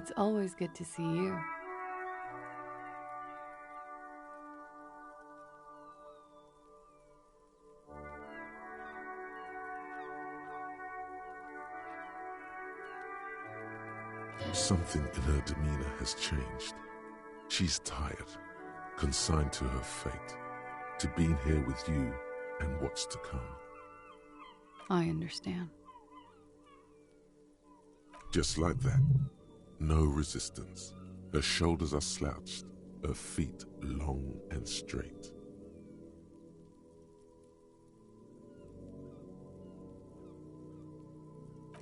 It's always good to see you. Something in her demeanor has changed. She's tired, consigned to her fate, to being here with you and what's to come. I understand. Just like that. No resistance. Her shoulders are slouched, her feet long and straight.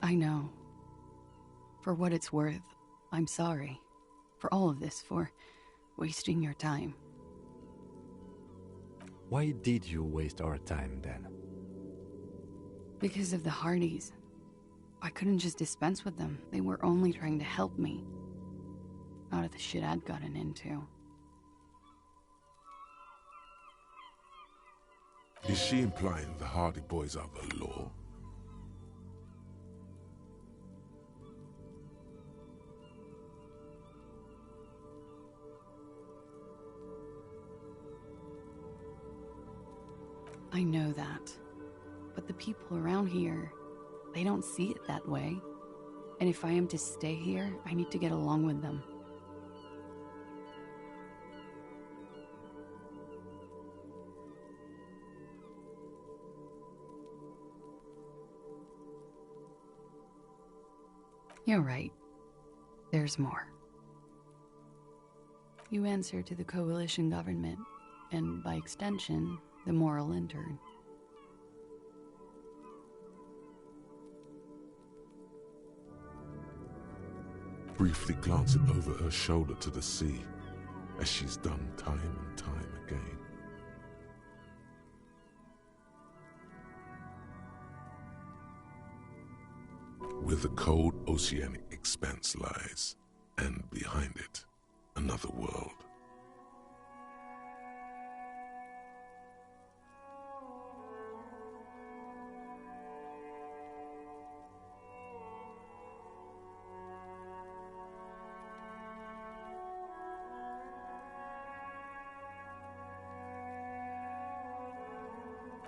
I know. For what it's worth, I'm sorry. For all of this, for wasting your time. Why did you waste our time then? Because of the Hardys. I couldn't just dispense with them. They were only trying to help me. Out of the shit I'd gotten into. Is she implying the Hardy Boys are the law? I know that. But the people around here, they don't see it that way. And if I am to stay here, I need to get along with them. You're right. There's more. You answer to the coalition government, and by extension, the moral intern. Briefly glancing over her shoulder to the sea, as she's done time and time again. Where the cold oceanic expanse lies, and behind it, another world.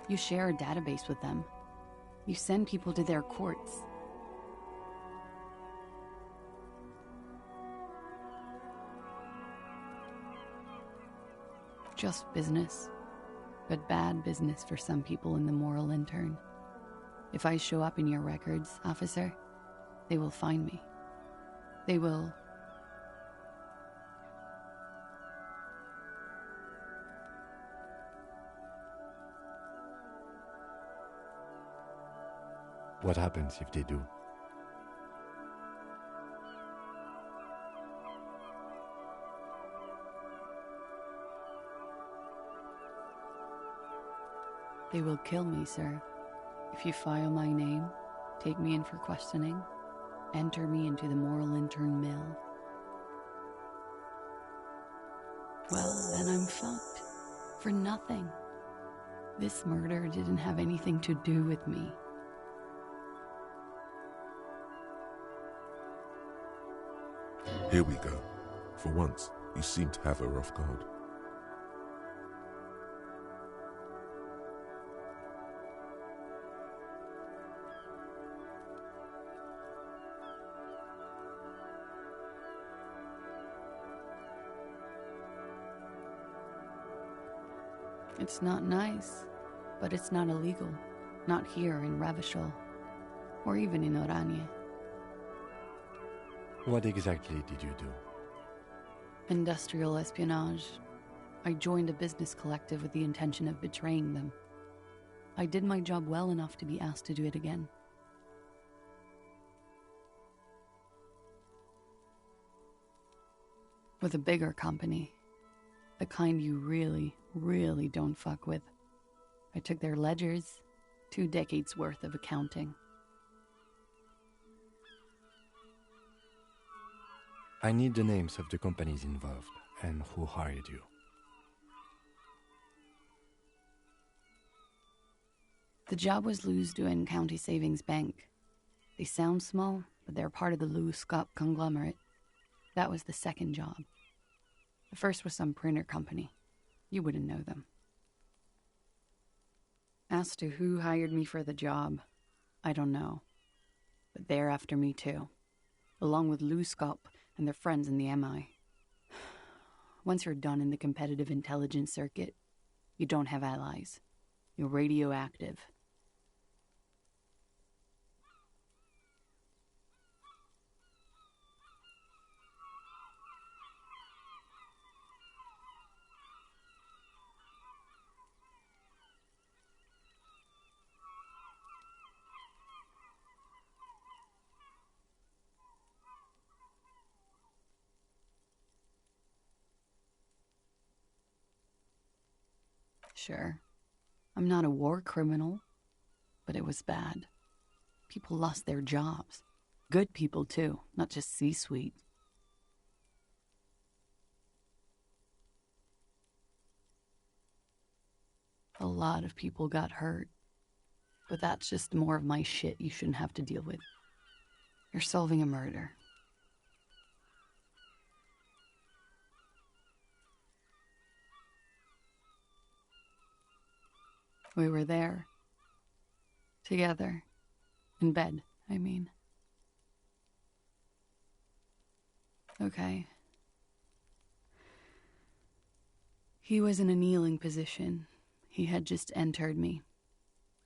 You share a database with them. You send people to their courts. Just business, but bad business for some people in the moral intern. If I show up in your records, officer, they will find me. They will... What happens if they do? They will kill me, sir. If you file my name, take me in for questioning, enter me into the moral intern mill. Well, then I'm fucked. For nothing. This murder didn't have anything to do with me. Here we go. For once, you seem to have her off guard. It's not nice, but it's not illegal. Not here in Ravishal, or even in Oranje. What exactly did you do? Industrial espionage. I joined a business collective with the intention of betraying them. I did my job well enough to be asked to do it again. With a bigger company. The kind you really, really don't fuck with. I took their ledgers, 2 decades worth of accounting. I need the names of the companies involved and who hired you. The job was Lou's doing County Savings Bank. They sound small, but they're part of the Lou Scott conglomerate. That was the second job. The first was some printer company. You wouldn't know them. As to who hired me for the job, I don't know. But they're after me too, along with Lou Scop and their friends in the MI. Once you're done in the competitive intelligence circuit, you don't have allies. You're radioactive. Sure, I'm not a war criminal, but it was bad. People lost their jobs. Good people, too, not just C-suite. A lot of people got hurt, but that's just more of my shit you shouldn't have to deal with. You're solving a murder. We were there. Together. In bed, I mean. Okay. He was in a kneeling position. He had just entered me.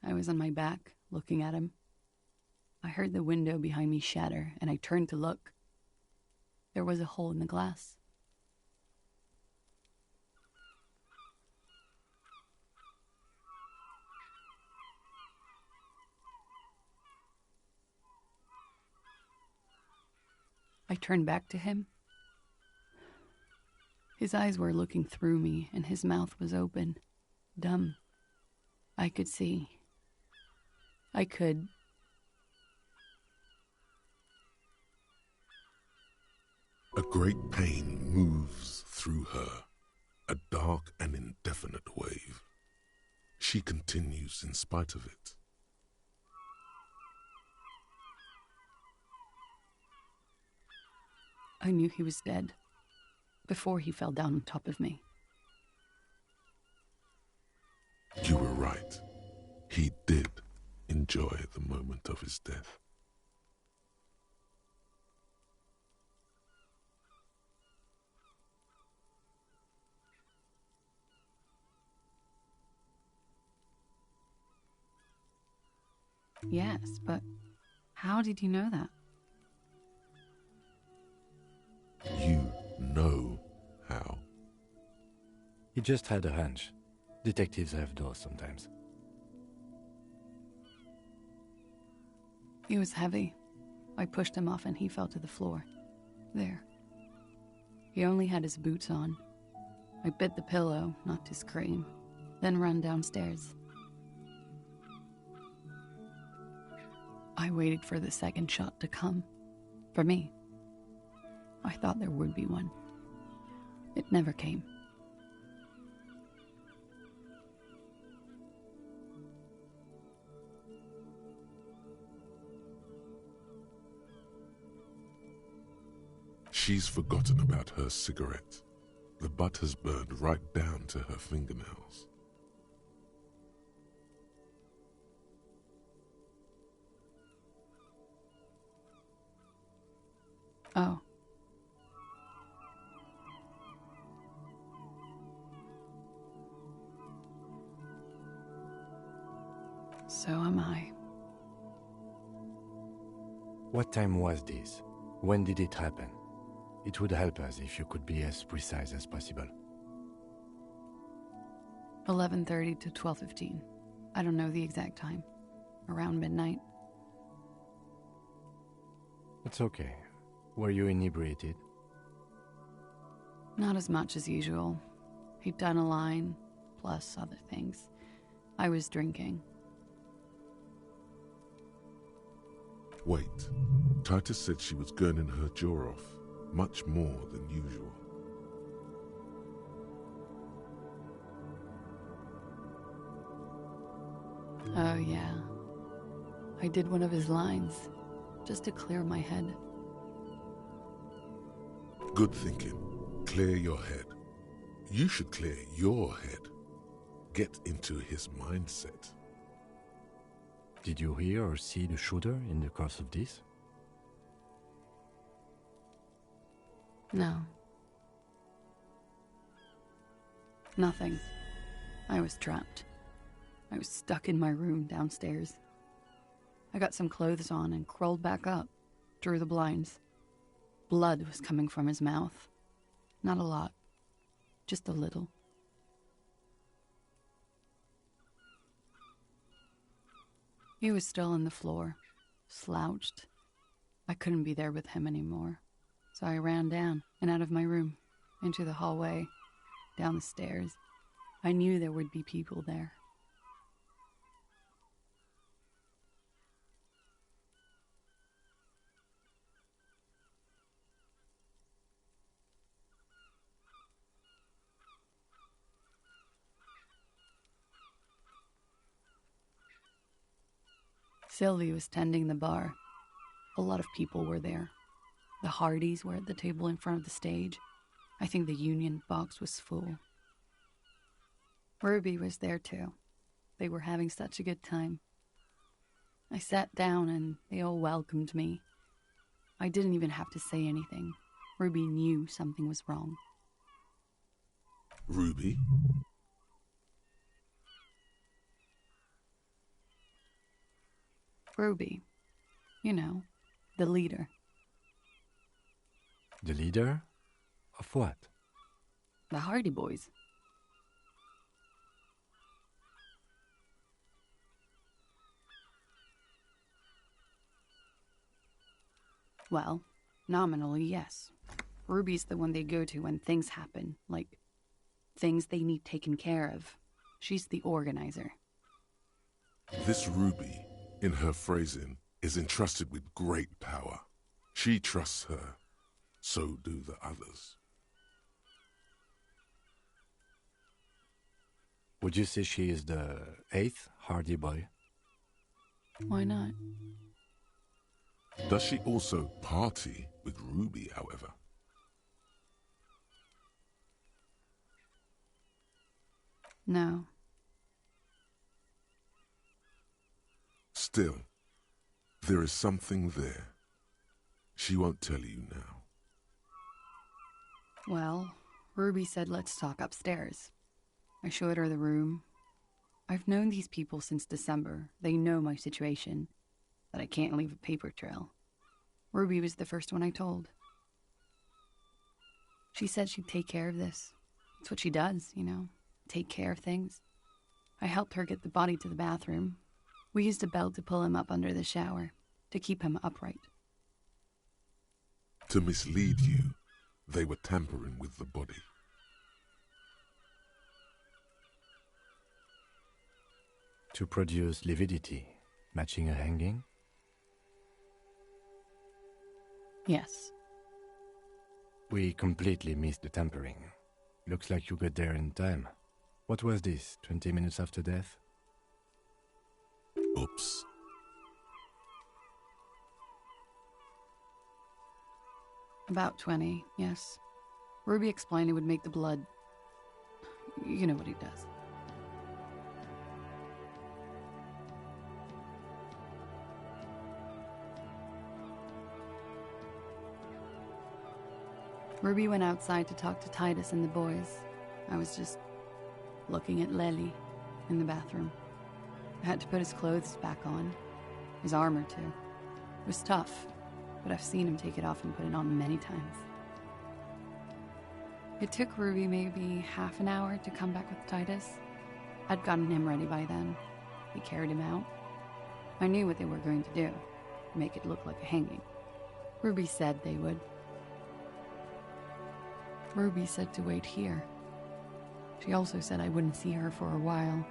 I was on my back, looking at him. I heard the window behind me shatter, and I turned to look. There was a hole in the glass. I turned back to him. His eyes were looking through me, and his mouth was open, dumb. I could see. I could. A great pain moves through her, a dark and indefinite wave. She continues in spite of it. I knew he was dead before he fell down on top of me. You were right. He did enjoy the moment of his death. Yes, but how did you know that? You know how. He just had a hunch. Detectives have those sometimes. He was heavy. I pushed him off and he fell to the floor. There. He only had his boots on. I bit the pillow, not to scream, then ran downstairs. I waited for the second shot to come. For me. I thought there would be one. It never came. She's forgotten about her cigarette. The butt has burned right down to her fingernails. Oh. So am I. What time was this? When did it happen? It would help us if you could be as precise as possible. 11:30 to 12:15. I don't know the exact time. Around midnight. It's okay. Were you inebriated? Not as much as usual. He'd done a line, plus other things. I was drinking. Wait. Titus said she was gurning her jaw off, much more than usual. Oh, yeah. I did one of his lines, just to clear my head. Good thinking. Clear your head. You should clear your head. Get into his mindset. Did you hear or see the shooter in the course of this? No. Nothing. I was trapped. I was stuck in my room downstairs. I got some clothes on and crawled back up, drew the blinds. Blood was coming from his mouth. Not a lot, just a little. He was still on the floor, slouched. I couldn't be there with him anymore, so I ran down and out of my room, into the hallway, down the stairs. I knew there would be people there. Sylvie was tending the bar. A lot of people were there. The Hardys were at the table in front of the stage. I think the Union box was full. Ruby was there too. They were having such a good time. I sat down and they all welcomed me. I didn't even have to say anything. Ruby knew something was wrong. Ruby? Ruby. You know, the leader. The leader? Of what? The Hardy Boys. Well, nominally, yes. Ruby's the one they go to when things happen, like things they need taken care of. She's the organizer. This Ruby, in her phrasing, is entrusted with great power. She trusts her. So do the others. Would you say she is the 8th Hardy Boy? Why not? Does she also party with Ruby, however? No. Still, there is something there. She won't tell you now. Well, Ruby said let's talk upstairs. I showed her the room. I've known these people since December. They know my situation, that I can't leave a paper trail. Ruby was the first one I told. She said she'd take care of this. It's what she does, you know, take care of things. I helped her get the body to the bathroom. We used a belt to pull him up under the shower, to keep him upright. To mislead you, they were tampering with the body. To produce lividity, matching a hanging? Yes. We completely missed the tampering. Looks like you got there in time. What was this, 20 minutes after death? Oops. About 20, yes. Ruby explained it would make the blood... You know what he does. Ruby went outside to talk to Titus and the boys. I was just looking at Lely in the bathroom. I had to put his clothes back on, his armor too. It was tough, but I've seen him take it off and put it on many times. It took Ruby maybe half an hour to come back with Titus. I'd gotten him ready by then. He carried him out. I knew what they were going to do, make it look like a hanging. Ruby said they would. Ruby said to wait here. She also said I wouldn't see her for a while,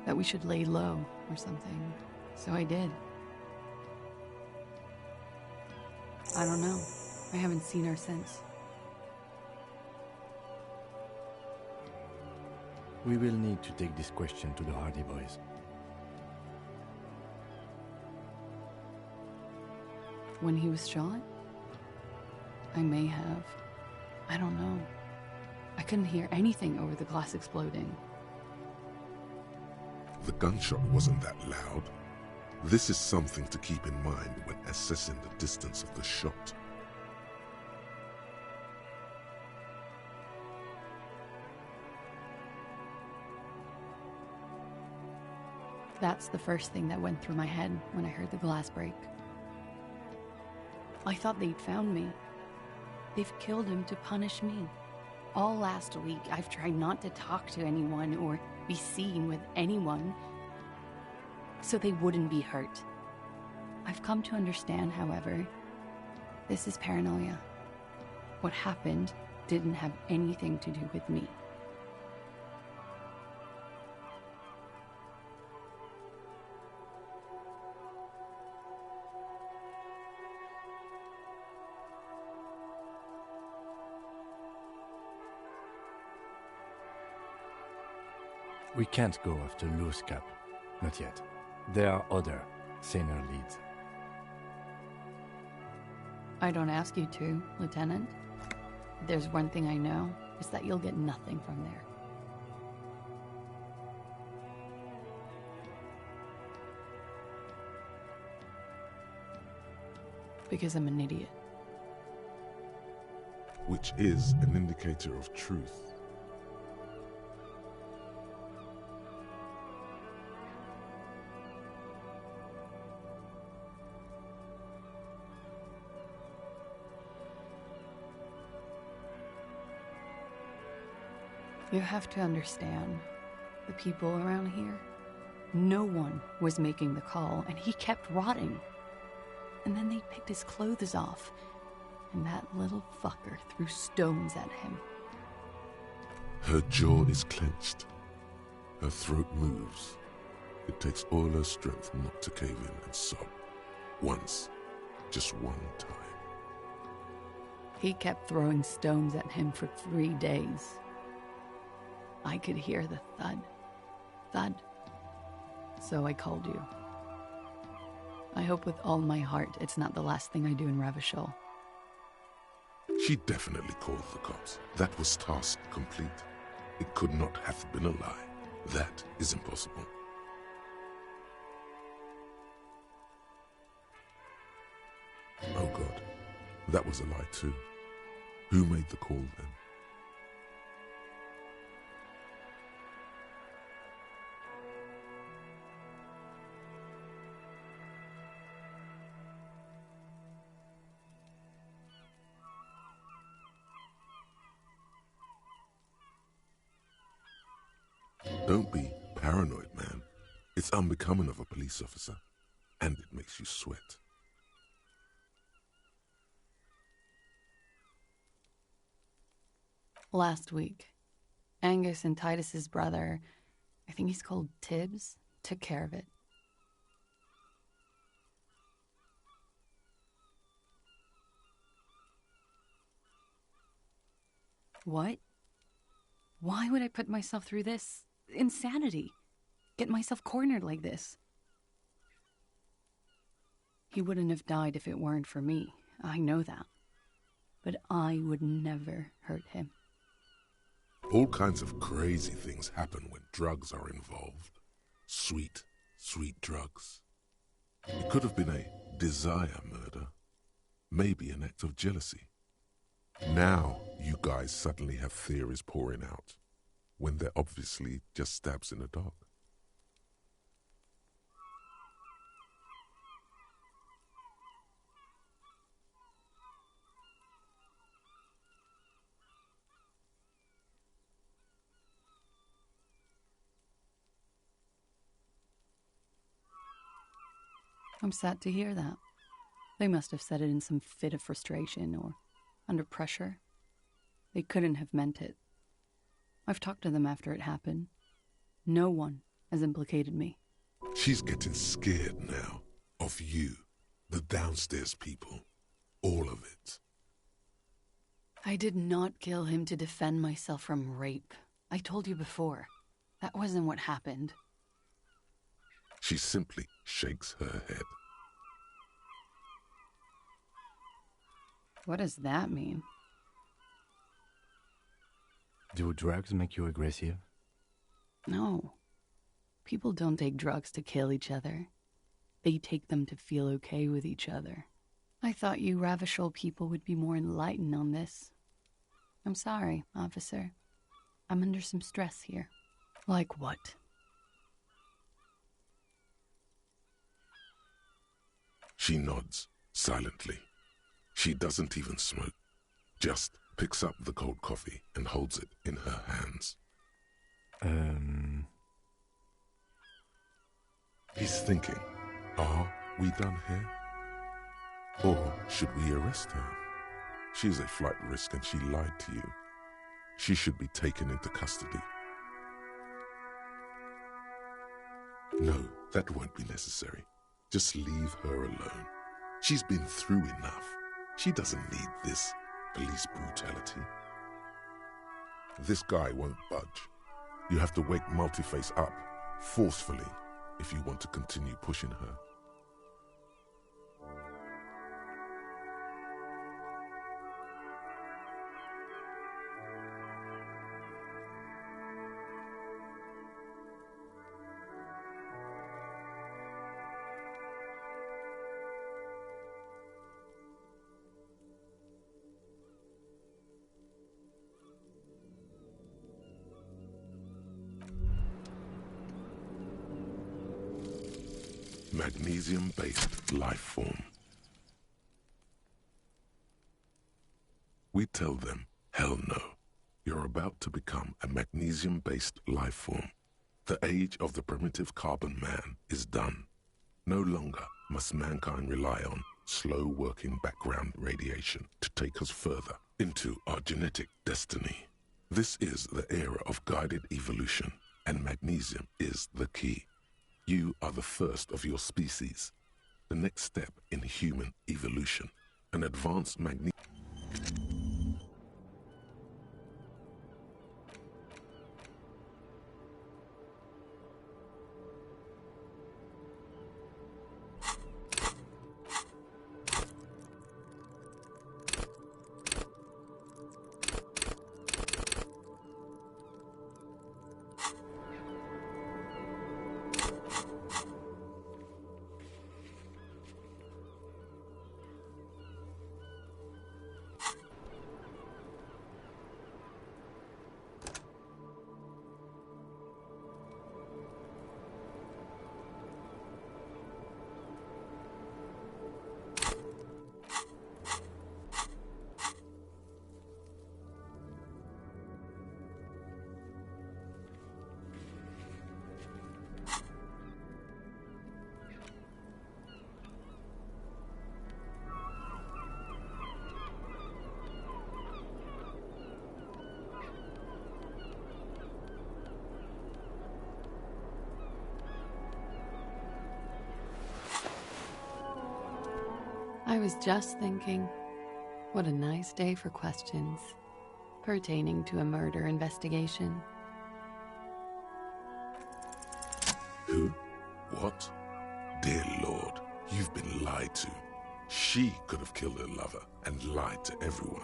that we should lay low or something, so I did. I don't know. I haven't seen her since. We will need to take this question to the Hardy Boys. When he was shot? I may have. I don't know. I couldn't hear anything over the glass exploding. The gunshot wasn't that loud. This is something to keep in mind when assessing the distance of the shot. That's the first thing that went through my head when I heard the glass break. I thought they'd found me. They've killed him to punish me. All last week, I've tried not to talk to anyone or be seen with anyone so they wouldn't be hurt. I've come to understand, however, this is paranoia. What happened didn't have anything to do with me. We can't go after loose cap. Not yet. There are other, saner leads. I don't ask you to, Lieutenant. There's one thing I know, is that you'll get nothing from there. Because I'm an idiot. Which is an indicator of truth. You have to understand, the people around here, no one was making the call, and he kept rotting. And then they picked his clothes off, and that little fucker threw stones at him. Her jaw is clenched. Her throat moves. It takes all her strength not to cave in and sob. Once. Just one time. He kept throwing stones at him for 3 days. I could hear the thud. Thud. So I called you. I hope with all my heart it's not the last thing I do in Ravishal. She definitely called the cops. That was task complete. It could not have been a lie. That is impossible. Oh God, that was a lie too. Who made the call then? Don't be paranoid, man. It's unbecoming of a police officer, and it makes you sweat. Last week, Angus and Titus's brother, I think he's called Tibbs, took care of it. What? Why would I put myself through this? Insanity. Get myself cornered like this. He wouldn't have died if it weren't for me. I know that. But I would never hurt him. All kinds of crazy things happen when drugs are involved. Sweet, sweet drugs. It could have been a desire murder. Maybe an act of jealousy. Now you guys suddenly have theories pouring out, when they're obviously just stabs in the dark. I'm sad to hear that. They must have said it in some fit of frustration or under pressure. They couldn't have meant it. I've talked to them after it happened. No one has implicated me. She's getting scared now. Of you. The downstairs people. All of it. I did not kill him to defend myself from rape. I told you before. That wasn't what happened. She simply shakes her head. What does that mean? Do drugs make you aggressive? No. People don't take drugs to kill each other. They take them to feel okay with each other. I thought you Ravishol people would be more enlightened on this. I'm sorry, officer. I'm under some stress here. Like what? She nods, silently. She doesn't even smoke. Just picks up the cold coffee and holds it in her hands. He's thinking, are we done here? Or should we arrest her? She's a flight risk and she lied to you. She should be taken into custody. No, that won't be necessary. Just leave her alone. She's been through enough. She doesn't need this police brutality. This guy won't budge. You have to wake Multiface up, forcefully, if you want to continue pushing her. Magnesium-based life form. We tell them, hell no. You're about to become a magnesium-based life form. The age of the primitive carbon man is done. No longer must mankind rely on slow-working background radiation to take us further into our genetic destiny. This is the era of guided evolution, and magnesium is the key. You are the first of your species. The next step in human evolution. An advanced magnesium. I was just thinking, what a nice day for questions pertaining to a murder investigation. Who? What? Dear Lord, you've been lied to. She could have killed her lover and lied to everyone.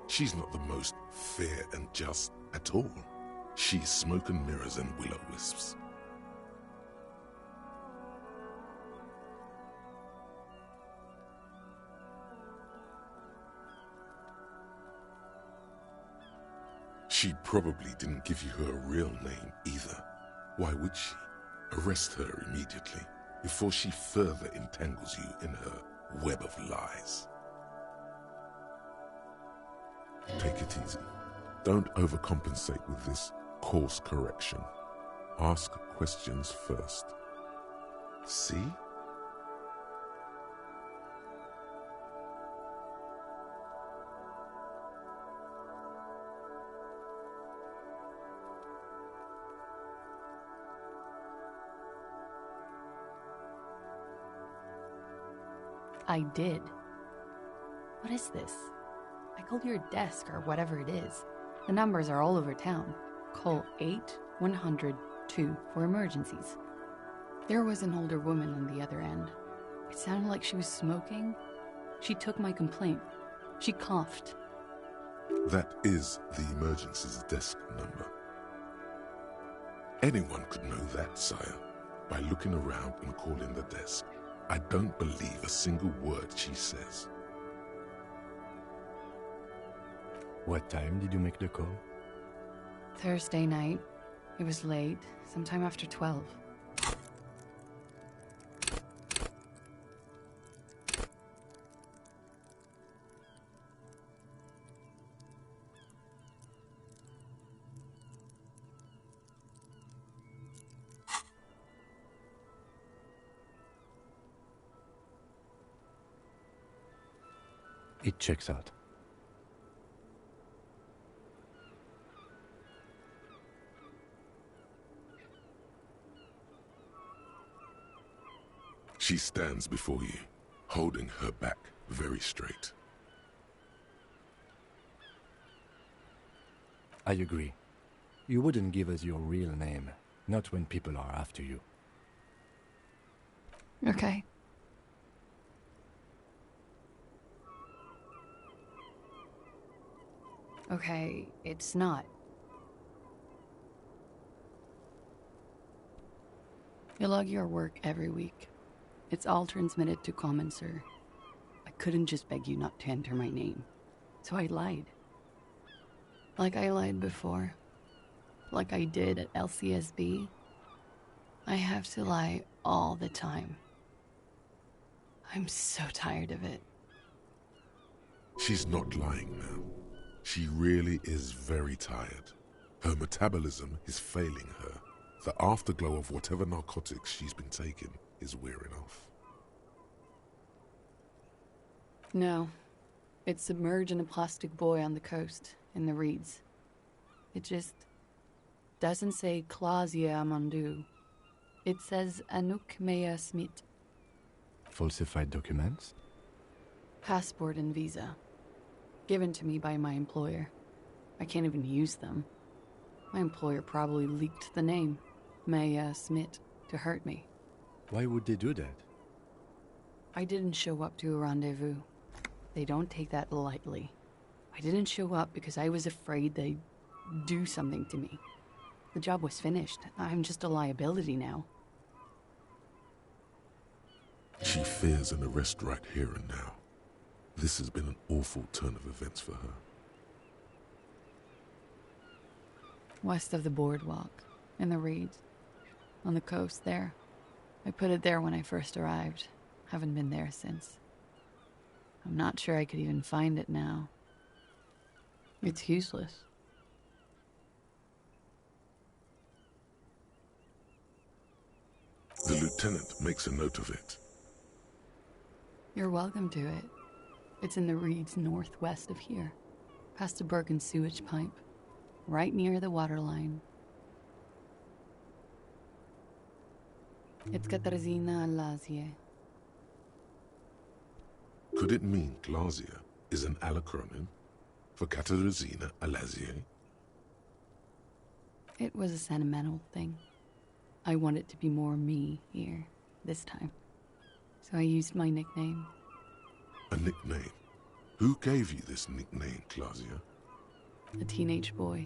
She's not the most fair and just at all. She's smoke and mirrors and will-o-wisps. She probably didn't give you her real name either. Why would she? Arrest her immediately before she further entangles you in her web of lies. Take it easy. Don't overcompensate with this course correction. Ask questions first. See? I did. What is this? I called your desk or whatever it is. The numbers are all over town. Call 8-100-2 for emergencies. There was an older woman on the other end. It sounded like she was smoking. She took my complaint. She coughed. That is the emergencies desk number. Anyone could know that, sire, by looking around and calling the desk. I don't believe a single word she says. What time did you make the call? Thursday night. It was late, sometime after 12. It checks out. She stands before you, holding her back very straight. I agree. You wouldn't give us your real name, not when people are after you. Okay. Okay, it's not. You log your work every week. It's all transmitted to Common, sir. I couldn't just beg you not to enter my name. So I lied. Like I lied before. Like I did at LCSB. I have to lie all the time. I'm so tired of it. She's not lying now. She really is very tired. Her metabolism is failing her. The afterglow of whatever narcotics she's been taking is wearing off. No. It's submerged in a plastic buoy on the coast, in the reeds. It just doesn't say Clausia Amandu. It says Anouk Mea Smith. Falsified documents? Passport and visa. Given to me by my employer. I can't even use them. My employer probably leaked the name, Maya Smith, to hurt me. Why would they do that? I didn't show up to a rendezvous. They don't take that lightly. I didn't show up because I was afraid they'd do something to me. The job was finished. I'm just a liability now. She fears an arrest right here and now. This has been an awful turn of events for her. West of the boardwalk, in the reeds, on the coast there. I put it there when I first arrived. Haven't been there since. I'm not sure I could even find it now. It's useless. The lieutenant makes a note of it. You're welcome to it. It's in the reeds northwest of here, past a broken sewage pipe, right near the waterline. It's Katarzyna Lazie. Could it mean Glasia is an alacronym for Katarzyna Alazie? It was a sentimental thing. I wanted to be more me here, this time. So I used my nickname. A nickname? Who gave you this nickname, Glasia? A teenage boy.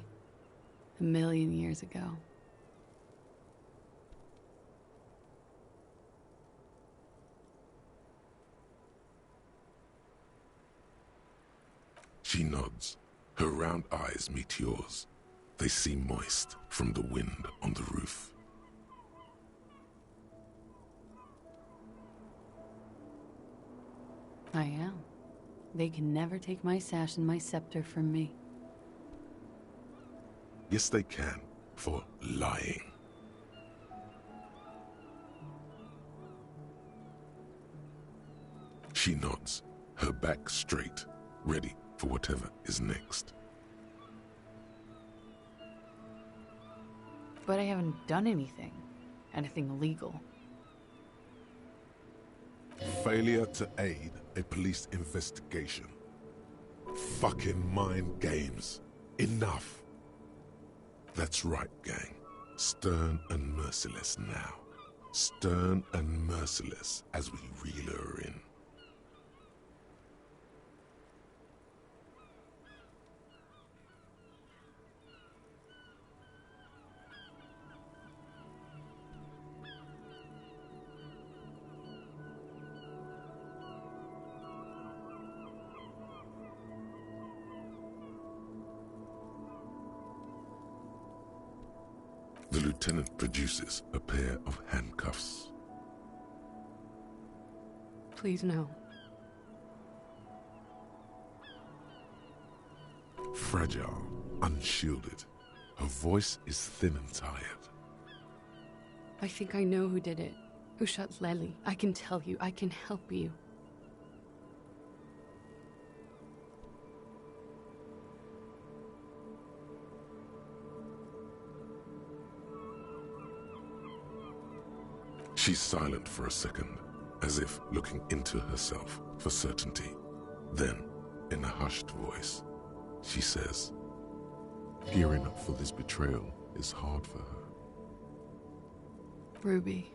1,000,000 years ago. She nods. Her round eyes meet yours. They seem moist from the wind on the roof. I am. They can never take my sash and my scepter from me. Yes, they can, for lying. She nods, her back straight, ready for whatever is next. But I haven't done anything. Anything illegal. Failure to aid a police investigation. Fucking mind games. Enough. That's right, gang. Stern and merciless now. Stern and merciless as we reel her in. The lieutenant produces a pair of handcuffs. Please, no. Fragile, unshielded. Her voice is thin and tired. I think I know who did it. Who shot Lely. I can tell you. I can help you. She's silent for a second, as if looking into herself for certainty. Then, in a hushed voice, she says, "Gearing up for this betrayal is hard for her." Ruby.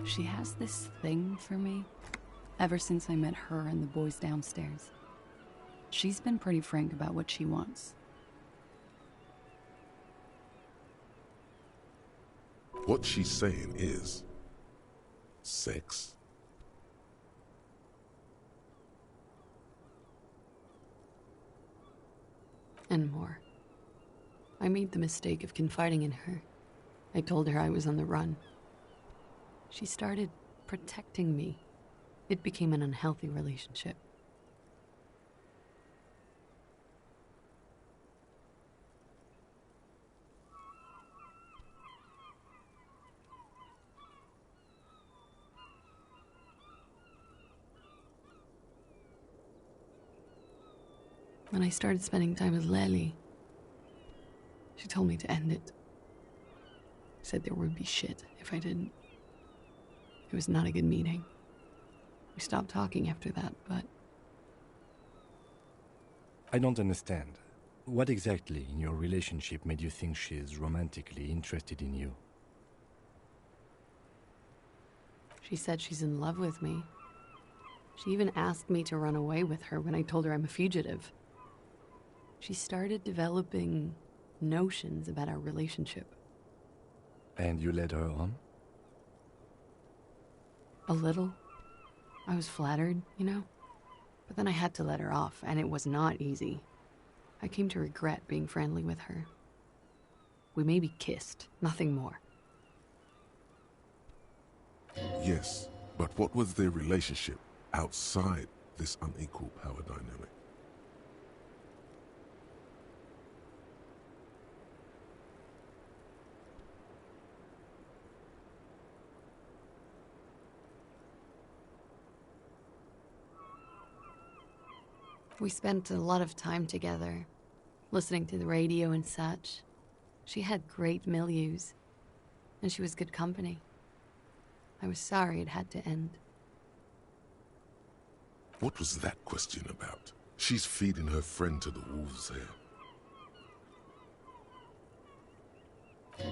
She has this thing for me, ever since I met her and the boys downstairs. She's been pretty frank about what she wants. What she's saying is sex. And more. I made the mistake of confiding in her. I told her I was on the run. She started protecting me. It became an unhealthy relationship. When I started spending time with Lely, she told me to end it. Said there would be shit if I didn't. It was not a good meeting. We stopped talking after that, but... I don't understand. What exactly in your relationship made you think she's romantically interested in you? She said she's in love with me. She even asked me to run away with her when I told her I'm a fugitive. She started developing notions about our relationship. And you led her on? A little. I was flattered, you know? But then I had to let her off, and it was not easy. I came to regret being friendly with her. We maybe kissed, nothing more. Yes, but what was their relationship outside this unequal power dynamic? We spent a lot of time together, listening to the radio and such. She had great milieus, and she was good company. I was sorry it had to end. What was that question about? She's feeding her friend to the wolves here.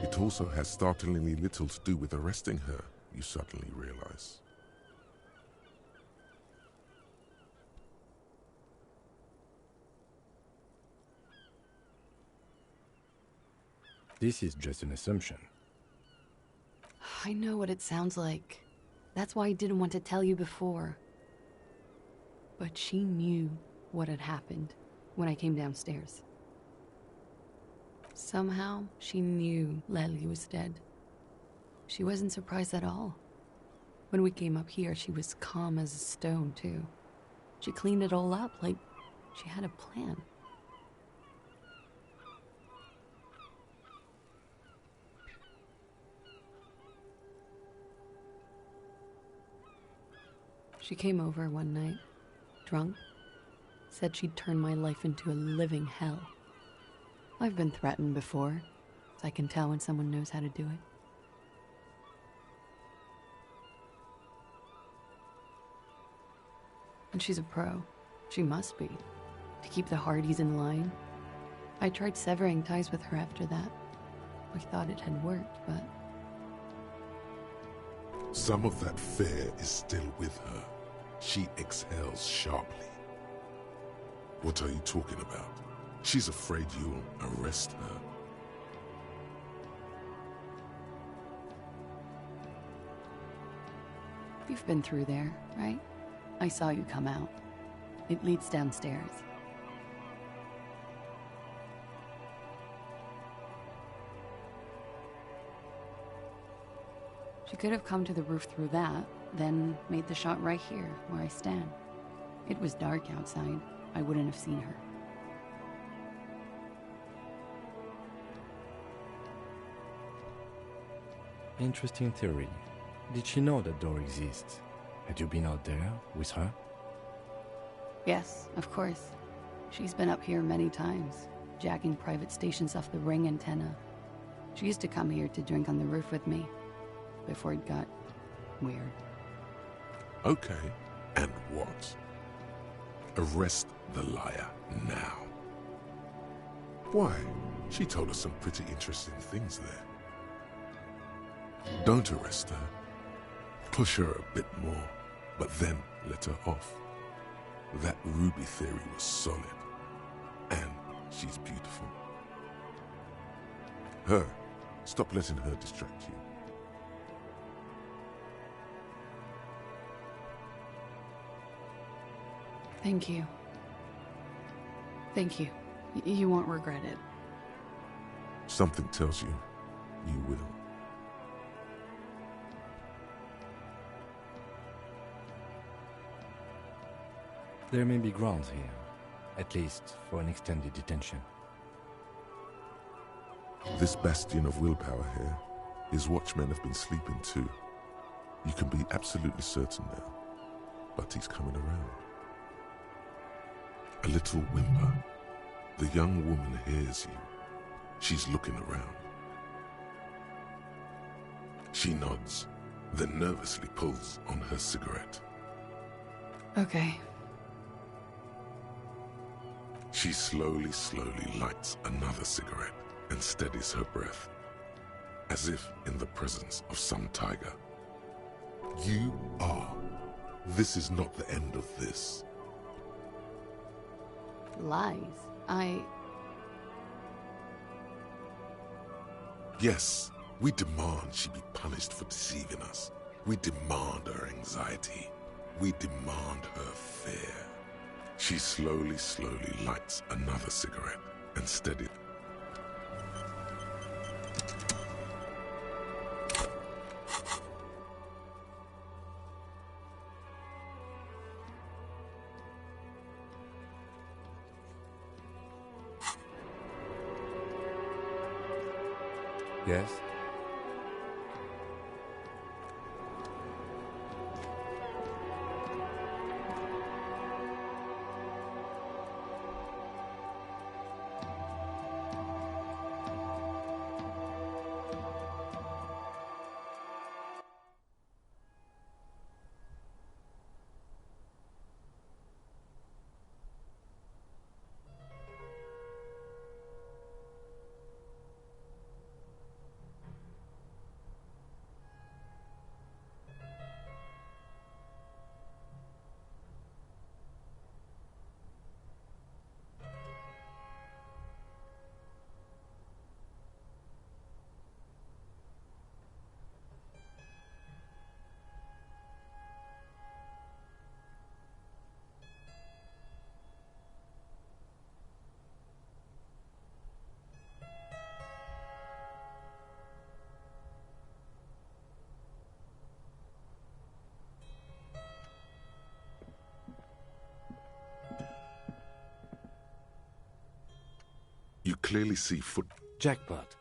It also has startlingly little to do with arresting her, you suddenly realize. This is just an assumption. I know what it sounds like. That's why I didn't want to tell you before. But she knew what had happened when I came downstairs. Somehow, she knew Lely was dead. She wasn't surprised at all. When we came up here, she was calm as a stone, too. She cleaned it all up like she had a plan. She came over one night, drunk, said she'd turn my life into a living hell. I've been threatened before, so I can tell when someone knows how to do it. And she's a pro. She must be, to keep the Hardys in line. I tried severing ties with her after that. I thought it had worked, but... Some of that fear is still with her. She exhales sharply. What are you talking about? She's afraid you'll arrest her. You've been through there, right? I saw you come out. It leads downstairs. She could have come to the roof through that, then made the shot right here, where I stand. It was dark outside. I wouldn't have seen her. Interesting theory. Did she know that door exists? Had you been out there with her? Yes, of course. She's been up here many times, jacking private stations off the ring antenna. She used to come here to drink on the roof with me, before it got weird. Okay, and what? Arrest the liar now. Why? She told us some pretty interesting things there. Don't arrest her. Push her a bit more, but then let her off. That ruby theory was solid. And she's beautiful. Her. Stop letting her distract you. Thank you. Thank you. You won't regret it. Something tells you, you will. There may be grounds here, at least for an extended detention. This bastion of willpower here, his watchmen have been sleeping too. You can be absolutely certain now, but he's coming around. A little whimper. The young woman hears you. She's looking around. She nods, then nervously pulls on her cigarette. Okay. She slowly lights another cigarette and steadies her breath, as if in the presence of some tiger. You are. This is not the end of this. Lies. Yes, we demand she be punished for deceiving us. We demand her anxiety. We demand her fear. She slowly lights another cigarette and steadies. Yes? You clearly see foot. Jackpot.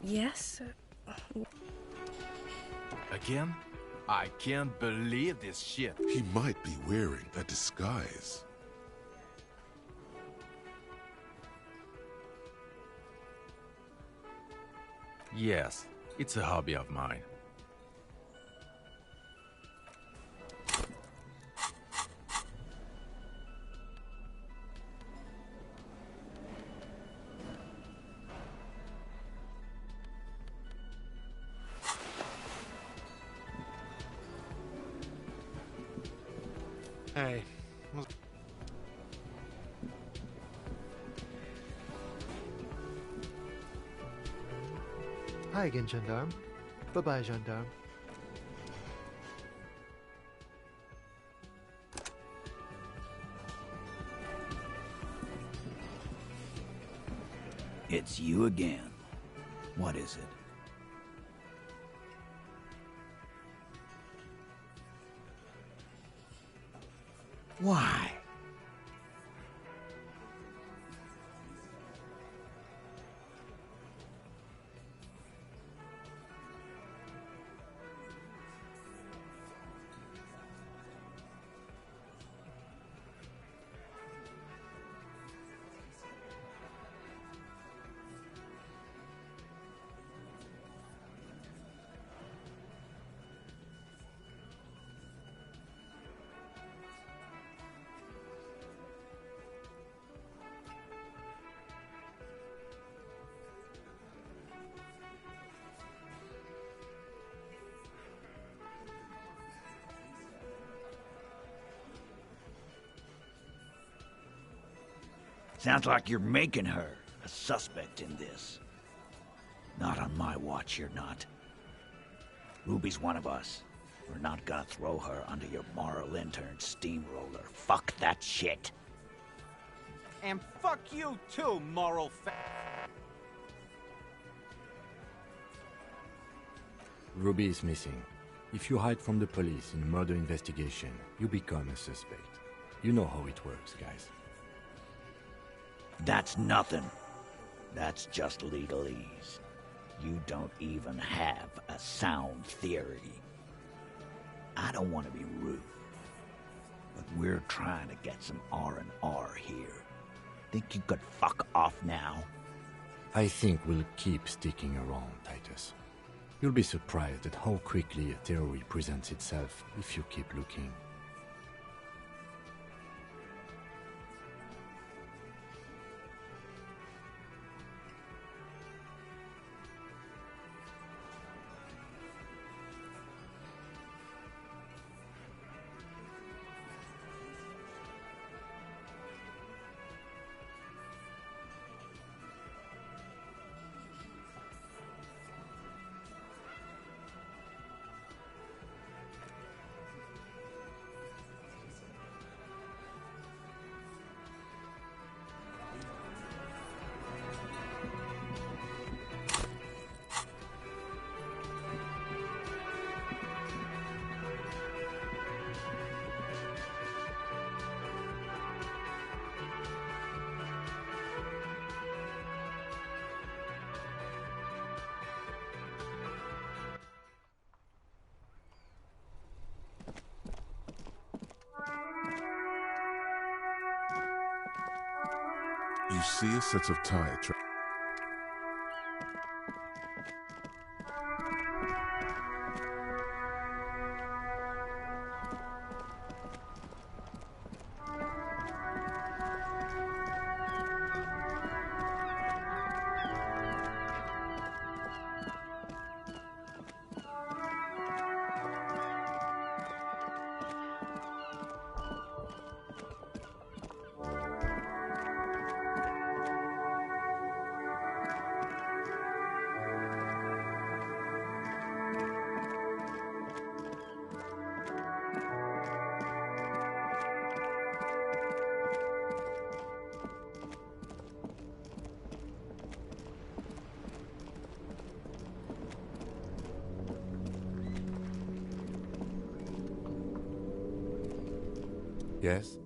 Yes? Again? I can't believe this shit. He might be wearing a disguise. Yes, it's a hobby of mine. Hey. Hi again, gendarme. Bye-bye, gendarme. It's you again. What is it? Why? Sounds like you're making her a suspect in this. Not on my watch, you're not. Ruby's one of us. We're not gonna throw her under your moral intern steamroller. Fuck that shit. And fuck you too, moral Ruby is missing. If you hide from the police in a murder investigation, you become a suspect. You know how it works, guys. That's nothing. That's just legalese. You don't even have a sound theory. I don't want to be rude, but we're trying to get some R&R here. Think you could fuck off now? I think we'll keep sticking around, Titus. You'll be surprised at how quickly a theory presents itself if you keep looking. You see a set of tire tracks. Yes?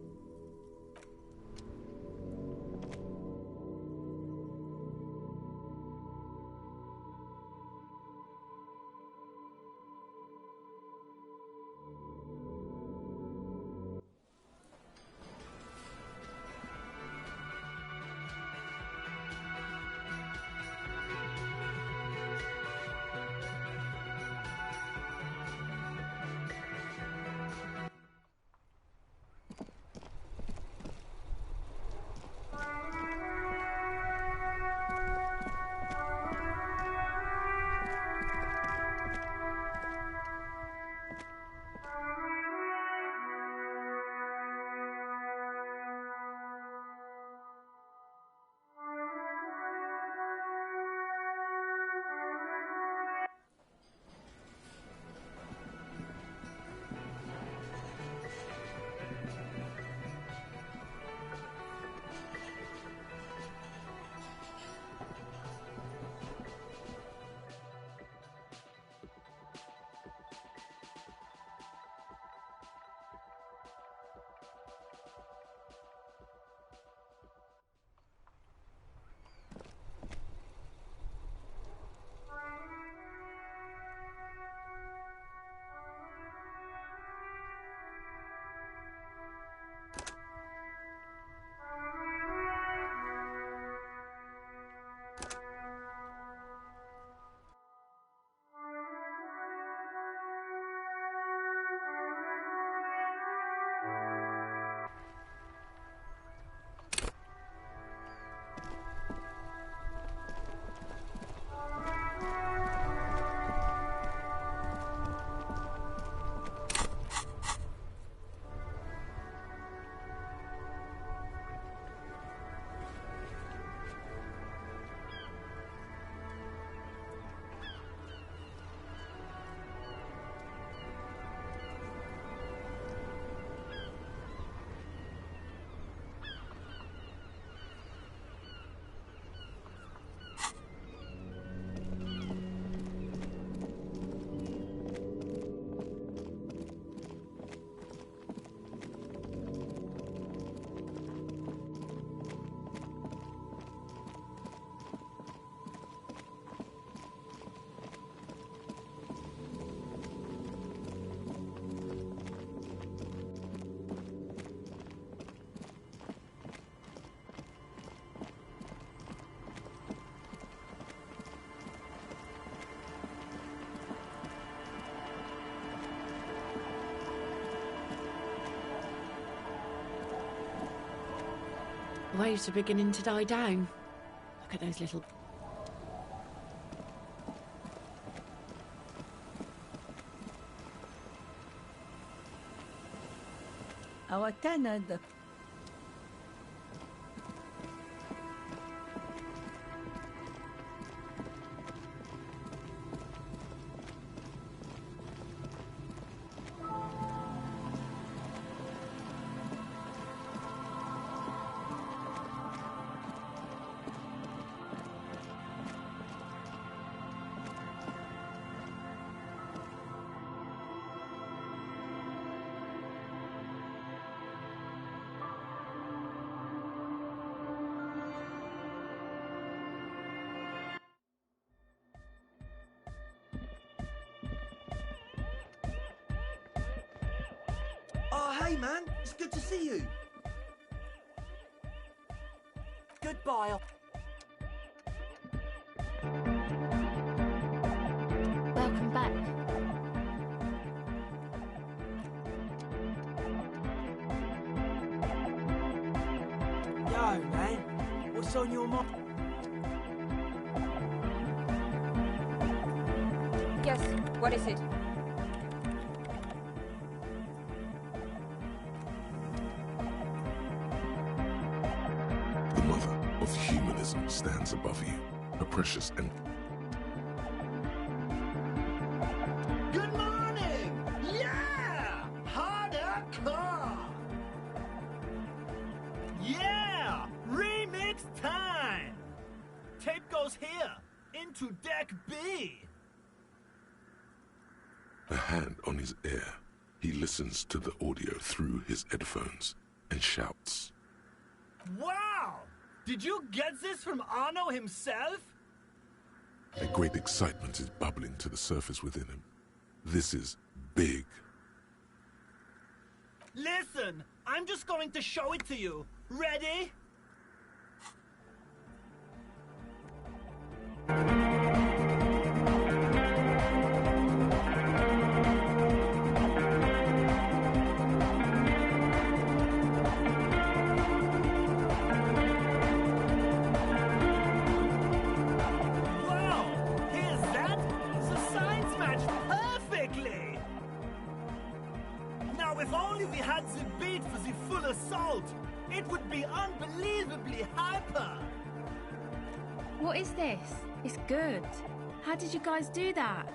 waves are beginning to die down. Look at those little... أوتند. Oh, hey, man. It's good to see you. Goodbye. Welcome back. Yo, man. What's on your mind? Yes, what is it? The mother of humanism stands above you, a precious and... Good morning! Yeah! Hardcore! Yeah! Remix time! Tape goes here, into deck B. A hand on his ear, he listens to the audio through his headphones and shouts. Wow! Did you get this from Arno himself? A great excitement is bubbling to the surface within him. This is big. Listen, I'm just going to show it to you. Ready? If only we had the beat for the full assault, it would be unbelievably hyper. What is this? It's good. How did you guys do that?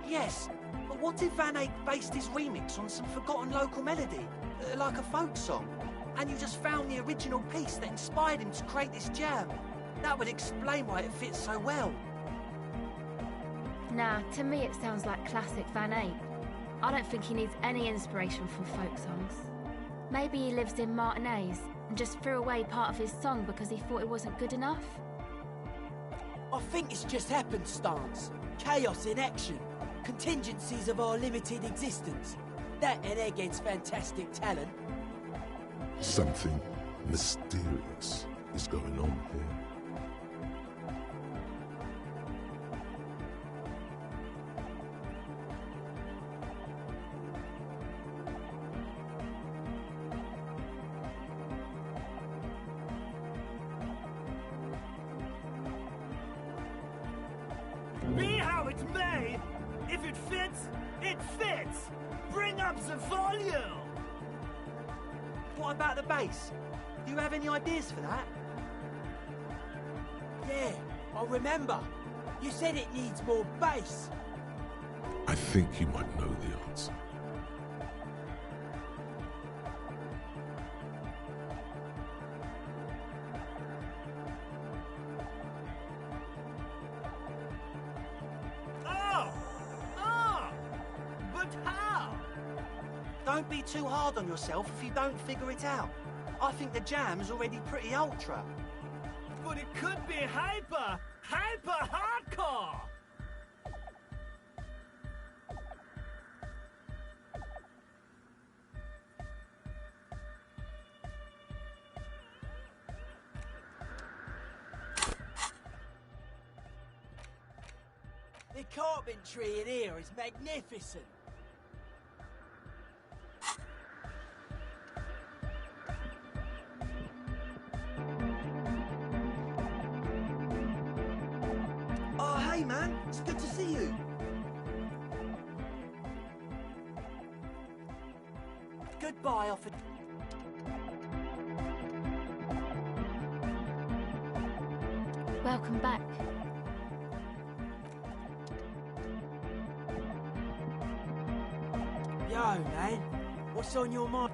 Yes. But what if Van Eyck based his remix on some forgotten local melody, like a folk song, and you just found the original piece that inspired him to create this jam? That would explain why it fits so well. Nah, to me it sounds like classic Van Eyck. I don't think he needs any inspiration from folk songs. Maybe he lives in Martinez and just threw away part of his song because he thought it wasn't good enough? I think it's just happenstance. Chaos in action. Contingencies of our limited existence. That and Egghead's fantastic talent. Something mysterious is going on here. Be how it may, if it fits, it fits! Bring up the volume! What about the bass? Do you have any ideas for that? Yeah, I remember. You said it needs more bass. I think you might know the answer. Don't be too hard on yourself if you don't figure it out. I think the jam's already pretty ultra. But it could be hyper hardcore! The carpentry in here is magnificent. Oh, hey, man. It's good to see you. Goodbye, officer. Welcome back. Yo, man. What's on your mind?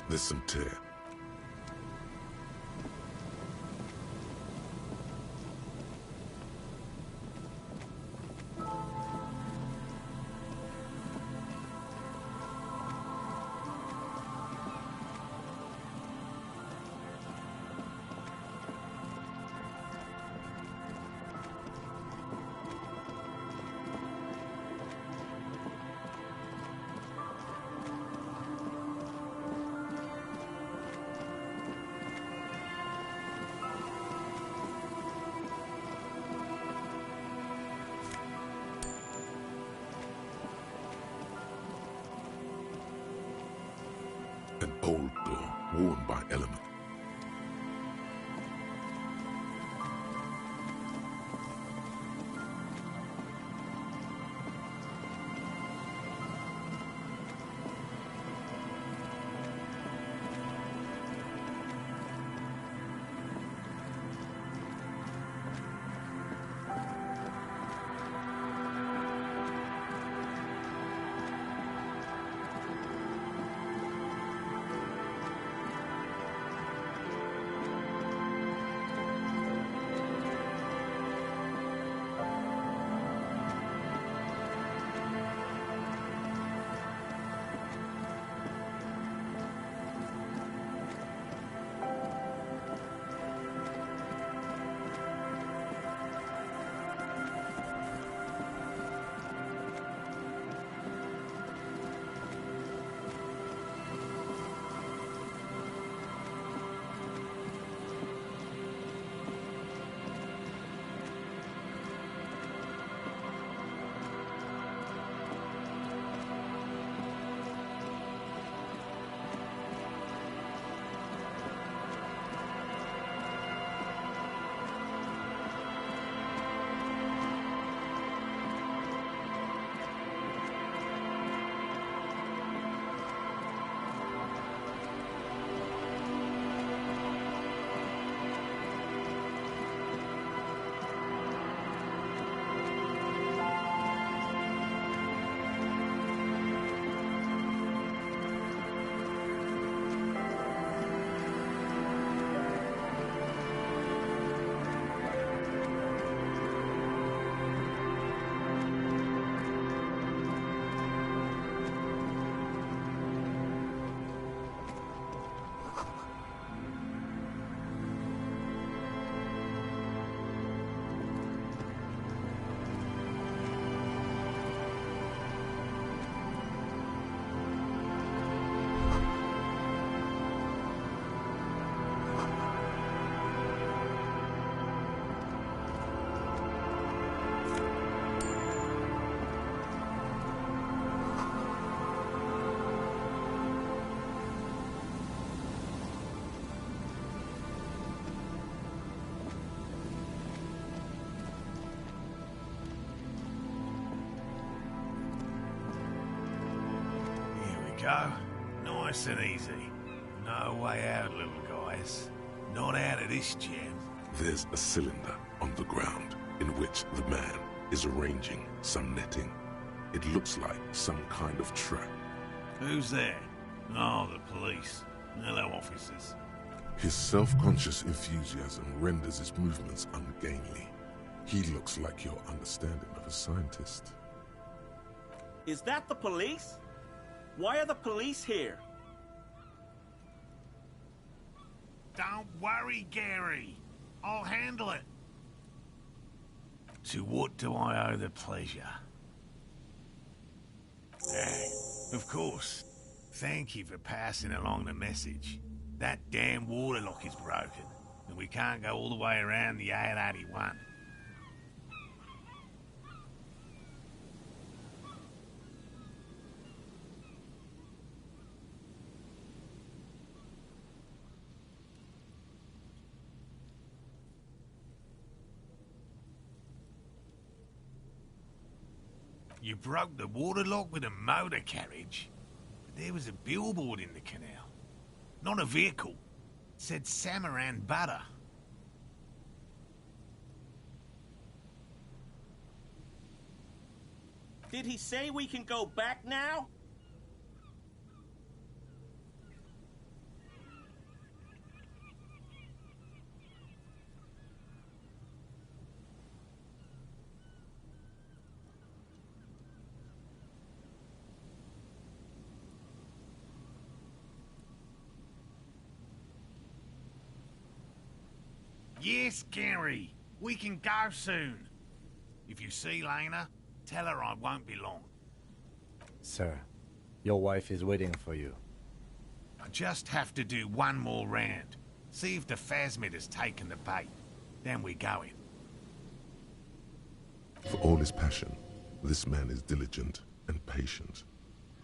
There's some tear. An old door, worn by element. go. Nice and easy. No way out, little guys. Not out of this jam. There's a cylinder on the ground in which the man is arranging some netting. It looks like some kind of trap. Who's there? Oh, the police. Hello, officers. His self-conscious enthusiasm renders his movements ungainly. He looks like your understanding of a scientist. Is that the police? Why are the police here? Don't worry, Gary. I'll handle it. To what do I owe the pleasure? Of course. Thank you for passing along the message. That damn water lock is broken, and we can't go all the way around the 881. You broke the water lock with a motor carriage? There was a billboard in the canal. Not a vehicle. It said Samaran Butter. Did he say we can go back now? Yes, Gary. We can go soon. If you see Lena, tell her I won't be long. Sir, your wife is waiting for you. I just have to do one more round. See if the phasmid has taken the bait. Then we're going. For all his passion, this man is diligent and patient.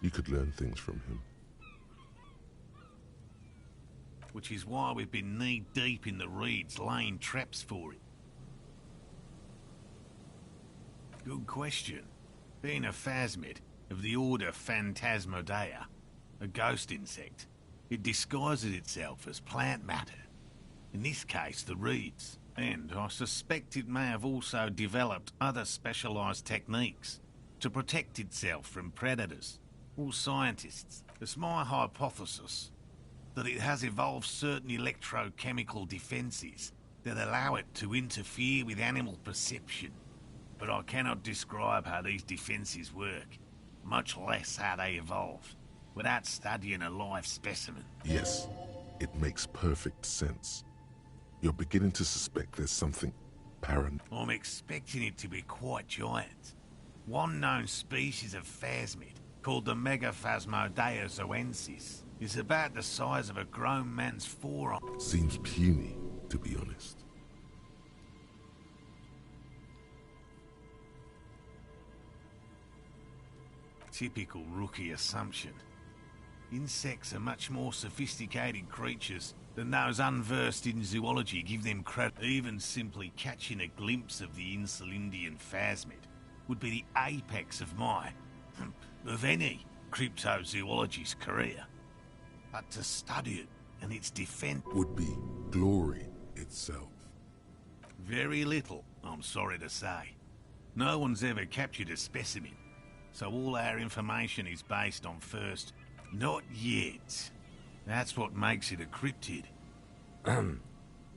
You could learn things from him. Which is why we've been knee-deep in the reeds, laying traps for it. Good question. Being a phasmid of the order Phantasmodea, a ghost insect, it disguises itself as plant matter. In this case, the reeds. And I suspect it may have also developed other specialised techniques to protect itself from predators or scientists. It's my hypothesis that it has evolved certain electrochemical defences that allow it to interfere with animal perception. But I cannot describe how these defences work, much less how they evolve, without studying a live specimen. Yes, it makes perfect sense. You're beginning to suspect there's something I'm expecting it to be quite giant. One known species of phasmid, called the Megaphasmodea zoensis, is about the size of a grown man's forearm. Seems puny, to be honest. Typical rookie assumption. Insects are much more sophisticated creatures than those unversed in zoology give them credit. Even simply catching a glimpse of the Insulindian phasmid would be the apex of of any cryptozoologist's career. But to study it and its defense would be glory itself. Very little, I'm sorry to say. No one's ever captured a specimen, so all our information is based on first, not yet. That's what makes it a cryptid.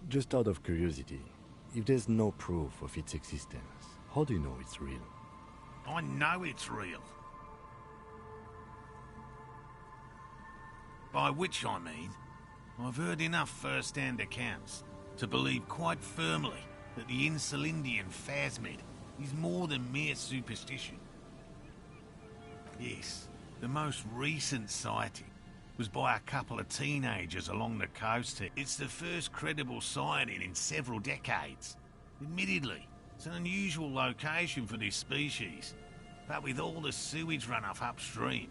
Just out of curiosity, if there's no proof of its existence, how do you know it's real? I know it's real. By which I mean, I've heard enough first-hand accounts to believe quite firmly that the Insulindian phasmid is more than mere superstition. Yes, the most recent sighting was by a couple of teenagers along the coast here. It's the first credible sighting in several decades. Admittedly, it's an unusual location for this species, but with all the sewage runoff upstream,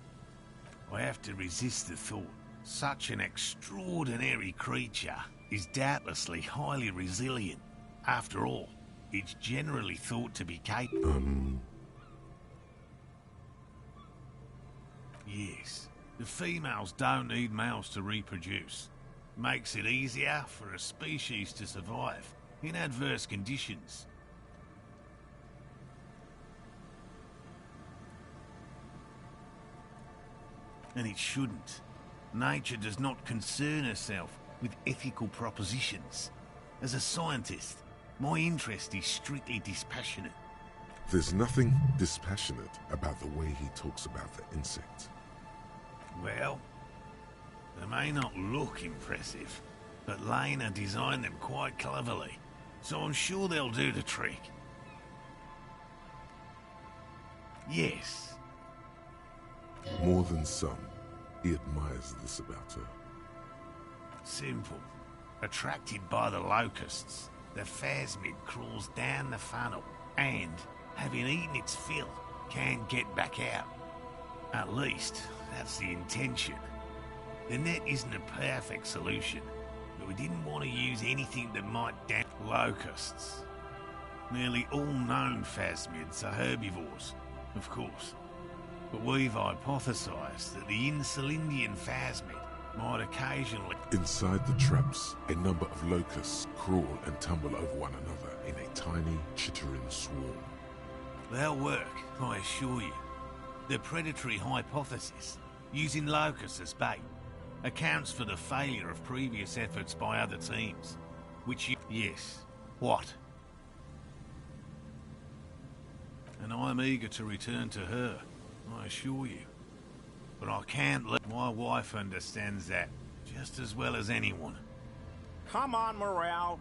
I have to resist the thought. Such an extraordinary creature is doubtlessly highly resilient. After all, it's generally thought to be capable. Um... Yes, The females don't need males to reproduce. Makes it easier for a species to survive in adverse conditions. And it shouldn't. Nature does not concern herself with ethical propositions. As a scientist, my interest is strictly dispassionate. There's nothing dispassionate about the way he talks about the insect. Well, they may not look impressive, but Lena designed them quite cleverly, so I'm sure they'll do the trick. Yes. More than some, he admires this about her. Simple. Attracted by the locusts, the phasmid crawls down the funnel and, having eaten its fill, can't get back out. At least, that's the intention. The net isn't a perfect solution, but we didn't want to use anything that might damage locusts. Nearly all known phasmids are herbivores, of course, but we've hypothesized that the Insulindian phasmid might occasionally... Inside the traps, a number of locusts crawl and tumble over one another in a tiny, chittering swarm. They'll work, I assure you. The predatory hypothesis, using locusts as bait, accounts for the failure of previous efforts by other teams, which you... Yes. What? And I'm eager to return to her, I assure you. But I can't let... My wife understands that just as well as anyone. Come on, Morale.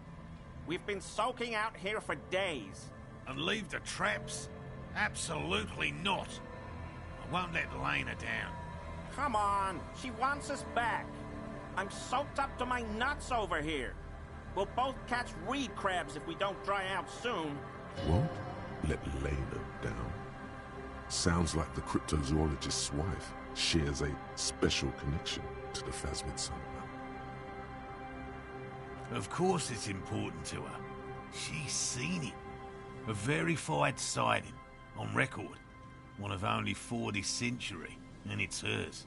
We've been soaking out here for days. And leave the traps? Absolutely not. I won't let Lena down. Come on, she wants us back. I'm soaked up to my nuts over here. We'll both catch reed crabs if we don't dry out soon. Won't let Lena down? Sounds like the cryptozoologist's wife shares a special connection to the phasmid somehow. Of course it's important to her. She's seen it. A verified sighting, on record. One of only 4 this century, and it's hers.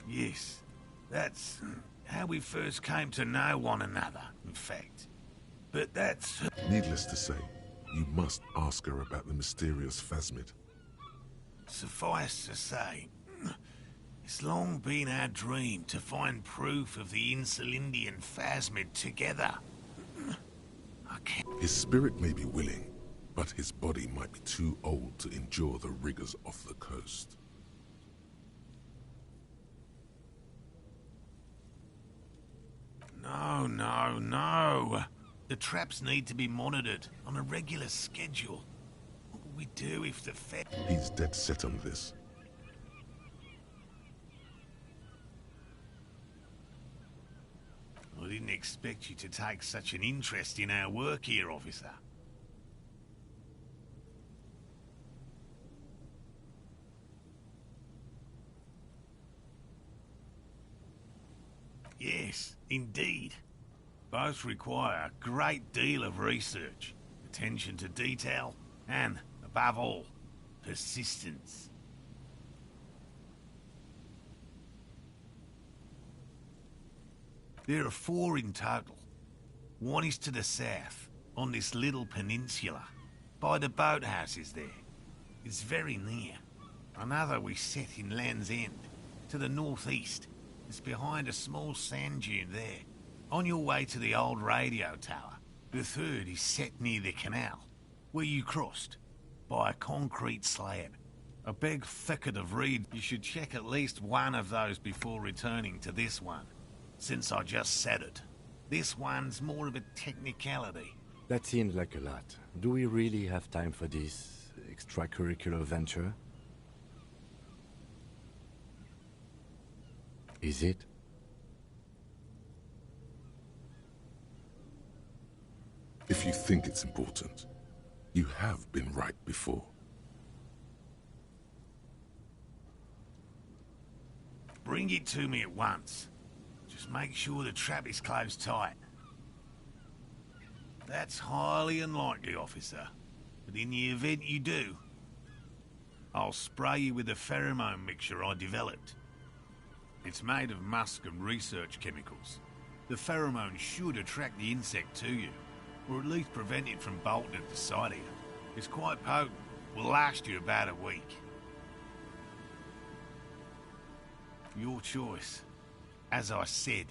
Yes, that's how we first came to know one another, in fact. But that's... Needless to say, you must ask her about the mysterious phasmid. Suffice to say, it's long been our dream to find proof of the Insulindian phasmid together. I can't... His spirit may be willing, but his body might be too old to endure the rigors of the coast. No, no, no. The traps need to be monitored on a regular schedule. What will we do if the He's dead set on this. I didn't expect you to take such an interest in our work here, officer. Yes, indeed. Both require a great deal of research, attention to detail, and, above all, persistence. There are 4 in total. One is to the south, on this little peninsula, by the boathouses there. It's very near. Another we set in Land's End, to the northeast. It's behind a small sand dune there, on your way to the old radio tower. The third is set near the canal, where you crossed, by a concrete slab. A big thicket of reed. You should check at least one of those before returning to this one, since I just said it. This one's more of a technicality. That seems like a lot. Do we really have time for this extracurricular venture? Is it? If you think it's important, you have been right before. Bring it to me at once. Just make sure the trap is closed tight. That's highly unlikely, officer. But in the event you do, I'll spray you with a pheromone mixture I developed. It's made of musk and research chemicals. The pheromone should attract the insect to you, or at least prevent it from bolting at the sight of you. It's quite potent. Will last you about a week. Your choice. As I said,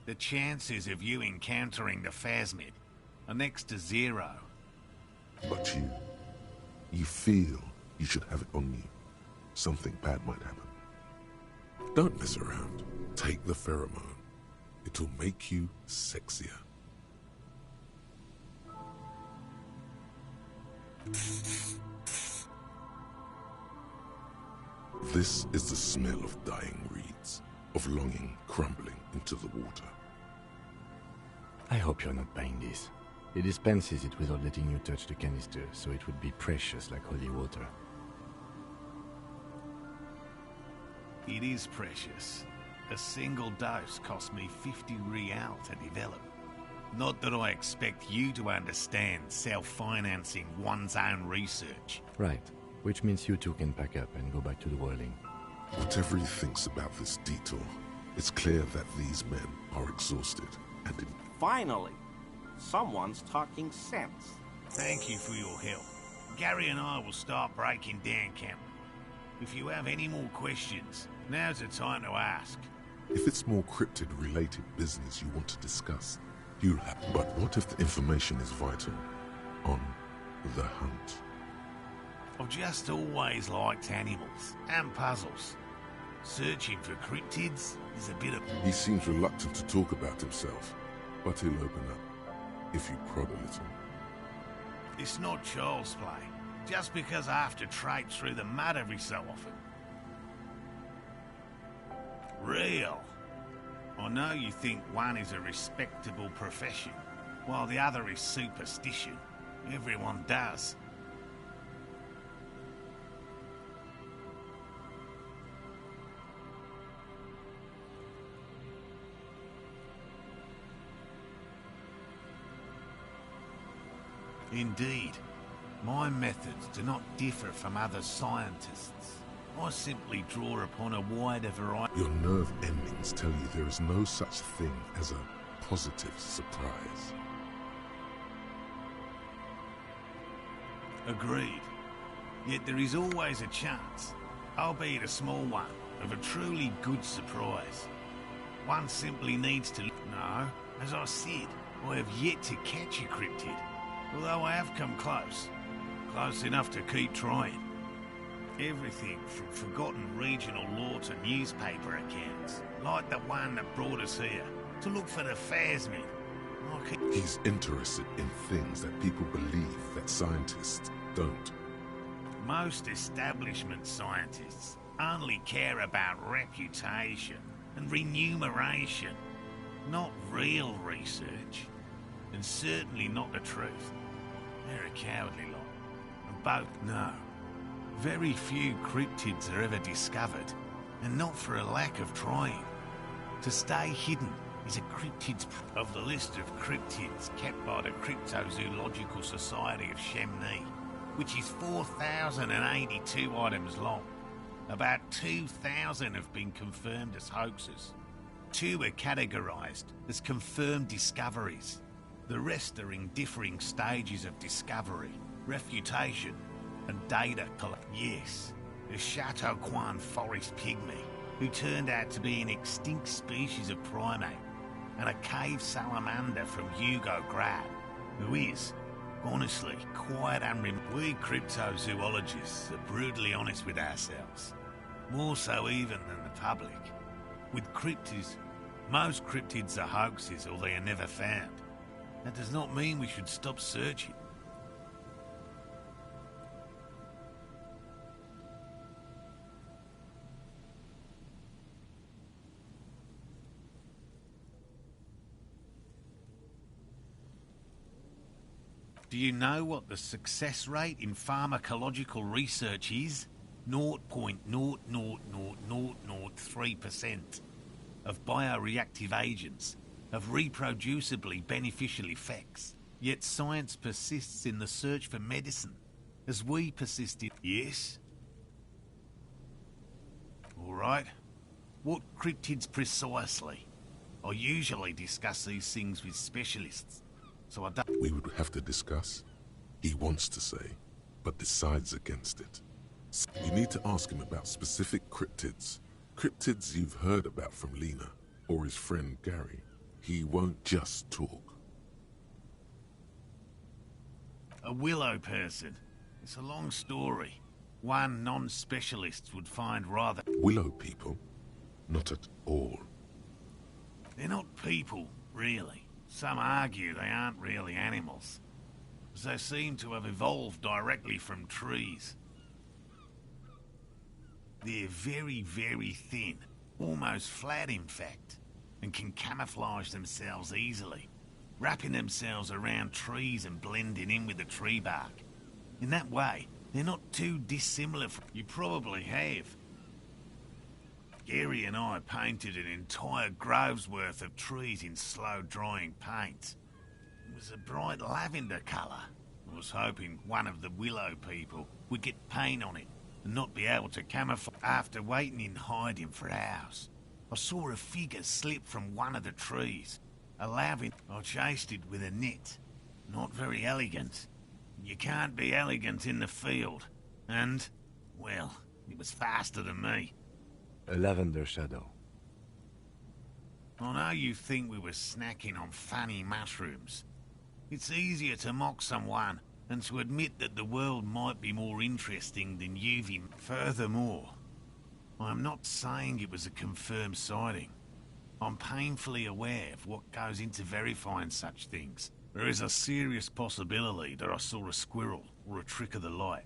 the chances of you encountering the phasmid are next to zero. But you feel you should have it on you. Something bad might happen. Don't mess around. Take the pheromone. It'll make you sexier. This is the smell of dying reeds, of longing crumbling into the water. I hope you're not buying this. It dispenses it without letting you touch the canister, so it would be precious like holy water. It is precious. A single dose cost me 50 real to develop. Not that I expect you to understand self-financing one's own research. Right. Which means you two can pack up and go back to the whirling. Whatever he thinks about this detour, it's clear that these men are exhausted and in... Finally, someone's talking sense. Thank you for your help. Gary and I will start breaking down camp. If you have any more questions, now's the time to ask. If it's more cryptid-related business you want to discuss, you'll have... But what if the information is vital? On the hunt. I've just always liked animals and puzzles. Searching for cryptids is a bit of... He seems reluctant to talk about himself, but he'll open up, if you prod a little. It's not child's play, just because I have to traipse through the mud every so often. Real. I know you think one is a respectable profession, while the other is superstition. Everyone does. Indeed, my methods do not differ from other scientists. I simply draw upon a wider variety... Your nerve endings tell you there is no such thing as a positive surprise. Agreed. Yet there is always a chance, albeit a small one, of a truly good surprise. One simply needs to... No, as I said, I have yet to catch a cryptid. Although I have come close. Close enough to keep trying. Everything from forgotten regional lore to newspaper accounts, like the one that brought us here, to look for the phasmid. He's interested in things that people believe that scientists don't. Most establishment scientists only care about reputation and remuneration, not real research, and certainly not the truth. They're a cowardly lot, and both know. Very few cryptids are ever discovered, and not for a lack of trying. To stay hidden is a cryptid's... Of the list of cryptids kept by the Cryptozoological Society of Chemney, which is 4,082 items long, about 2,000 have been confirmed as hoaxes. 2 are categorized as confirmed discoveries. The rest are in differing stages of discovery, refutation, and data collect. Yes, the Chateau Quan forest pygmy, who turned out to be an extinct species of primate, and a cave salamander from Hugo Grad, who is, honestly, quite We cryptozoologists are brutally honest with ourselves, more so even than the public. With cryptids, most cryptids are hoaxes or they are never found. That does not mean we should stop searching. Do you know what the success rate in pharmacological research is? 0.00003% of bioreactive agents have reproducibly beneficial effects. Yet science persists in the search for medicine, as we persist in... Yes, All right. What cryptids precisely? I usually discuss these things with specialists, so I don't... We would have to discuss. He wants to say, but decides against it. You need to ask him about specific cryptids. Cryptids you've heard about from Lena, or his friend Gary. He won't just talk. A willow person. It's a long story. One non-specialist would find rather... Willow people? Not at all. They're not people, really. Some argue they aren't really animals, as they seem to have evolved directly from trees. They're very, very thin, almost flat in fact, and can camouflage themselves easily, wrapping themselves around trees and blending in with the tree bark. In that way, they're not too dissimilar from... You probably have. Gary and I painted an entire grove's worth of trees in slow-drying paint. It was a bright lavender colour. I was hoping one of the willow people would get paint on it and not be able to camouflage. After waiting in hiding for hours, I saw a figure slip from one of the trees, allowing... I chased it with a net. Not very elegant. You can't be elegant in the field. And, well, it was faster than me. A lavender shadow. I know you think we were snacking on funny mushrooms. It's easier to mock someone than to admit that the world might be more interesting than you've... Furthermore, I'm not saying it was a confirmed sighting. I'm painfully aware of what goes into verifying such things. There is a serious possibility that I saw a squirrel or a trick of the light.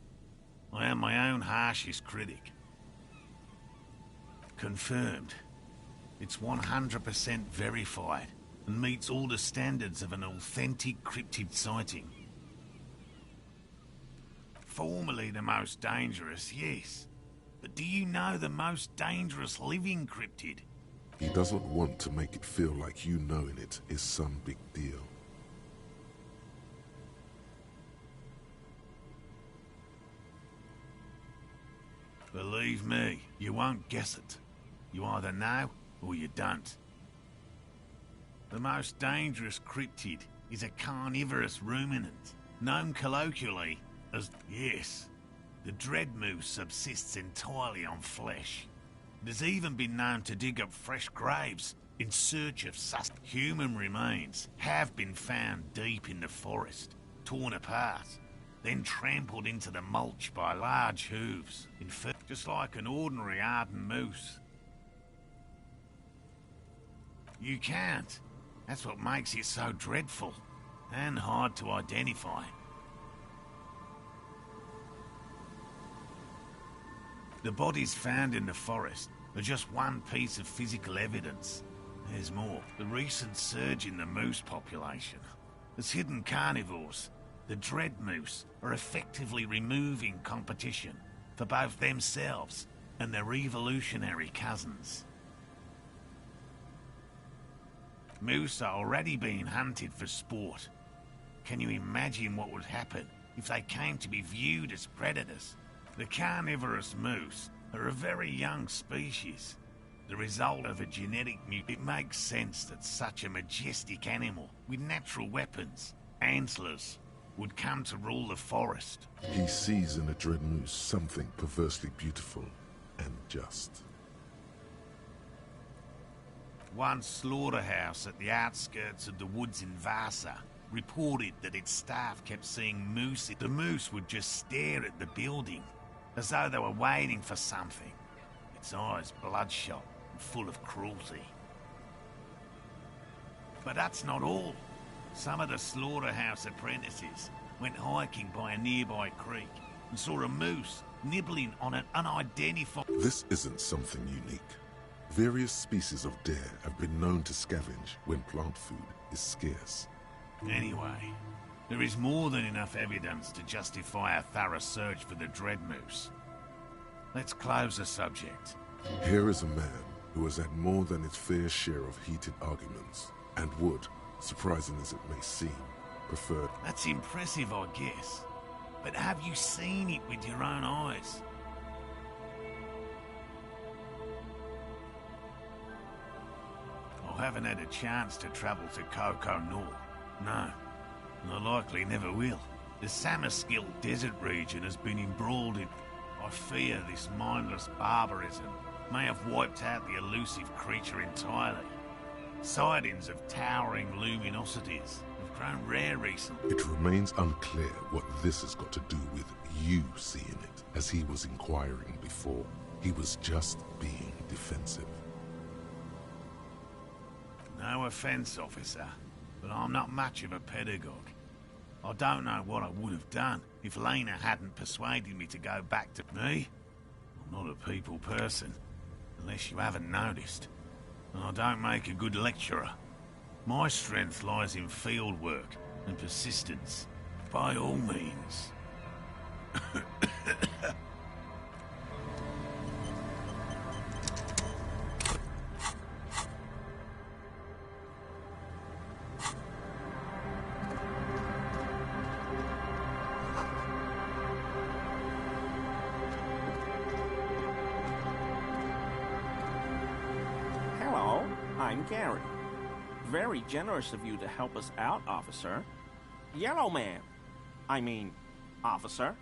I am my own harshest critic. Confirmed. It's 100% verified and meets all the standards of an authentic cryptid sighting. Formerly the most dangerous, yes. But do you know the most dangerous living cryptid? He doesn't want to make it feel like you knowing it is some big deal. Believe me, you won't guess it. You either know, or you don't. The most dangerous cryptid is a carnivorous ruminant, known colloquially as... Yes, the dread moose subsists entirely on flesh. It has even been known to dig up fresh graves in search of human remains have been found deep in the forest, torn apart, then trampled into the mulch by large hooves, just like an ordinary ardent moose. You can't. That's what makes it so dreadful and hard to identify. The bodies found in the forest are just one piece of physical evidence. There's more. The recent surge in the moose population has hidden carnivores. The dread moose are effectively removing competition for both themselves and their evolutionary cousins. Moose are already being hunted for sport. Can you imagine what would happen if they came to be viewed as predators? The carnivorous moose are a very young species, the result of a genetic mutation. It makes sense that such a majestic animal with natural weapons, antlers, would come to rule the forest. He sees in a dread moose something perversely beautiful and just. One slaughterhouse at the outskirts of the woods in Vasa reported that its staff kept seeing moose. The moose would just stare at the building, as though they were waiting for something, its eyes bloodshot and full of cruelty. But that's not all. Some of the slaughterhouse apprentices went hiking by a nearby creek and saw a moose nibbling on an unidentified... This isn't something unique. Various species of deer have been known to scavenge when plant food is scarce. Anyway, there is more than enough evidence to justify a thorough search for the dread moose. Let's close the subject. Here is a man who has had more than his fair share of heated arguments, and would, surprising as it may seem, prefer... That's impressive, I guess. But have you seen it with your own eyes? haven't had a chance to travel to Coco Nor. No, and I likely never will. The Samaskill desert region has been embroiled in... I fear this mindless barbarism may have wiped out the elusive creature entirely. Sightings of towering luminosities have grown rare recently. It remains unclear what this has got to do with you seeing it, as he was inquiring before. He was just being defensive. No offence, officer, but I'm not much of a pedagogue. I don't know what I would have done if Lena hadn't persuaded me to go back to me. I'm not a people person, unless you haven't noticed. And I don't make a good lecturer. My strength lies in field work and persistence, by all means. Hello, I'm Gary. Very generous of you to help us out, officer. Yellow man. I mean, officer.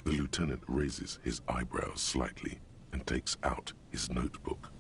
The lieutenant raises his eyebrows slightly and takes out his notebook.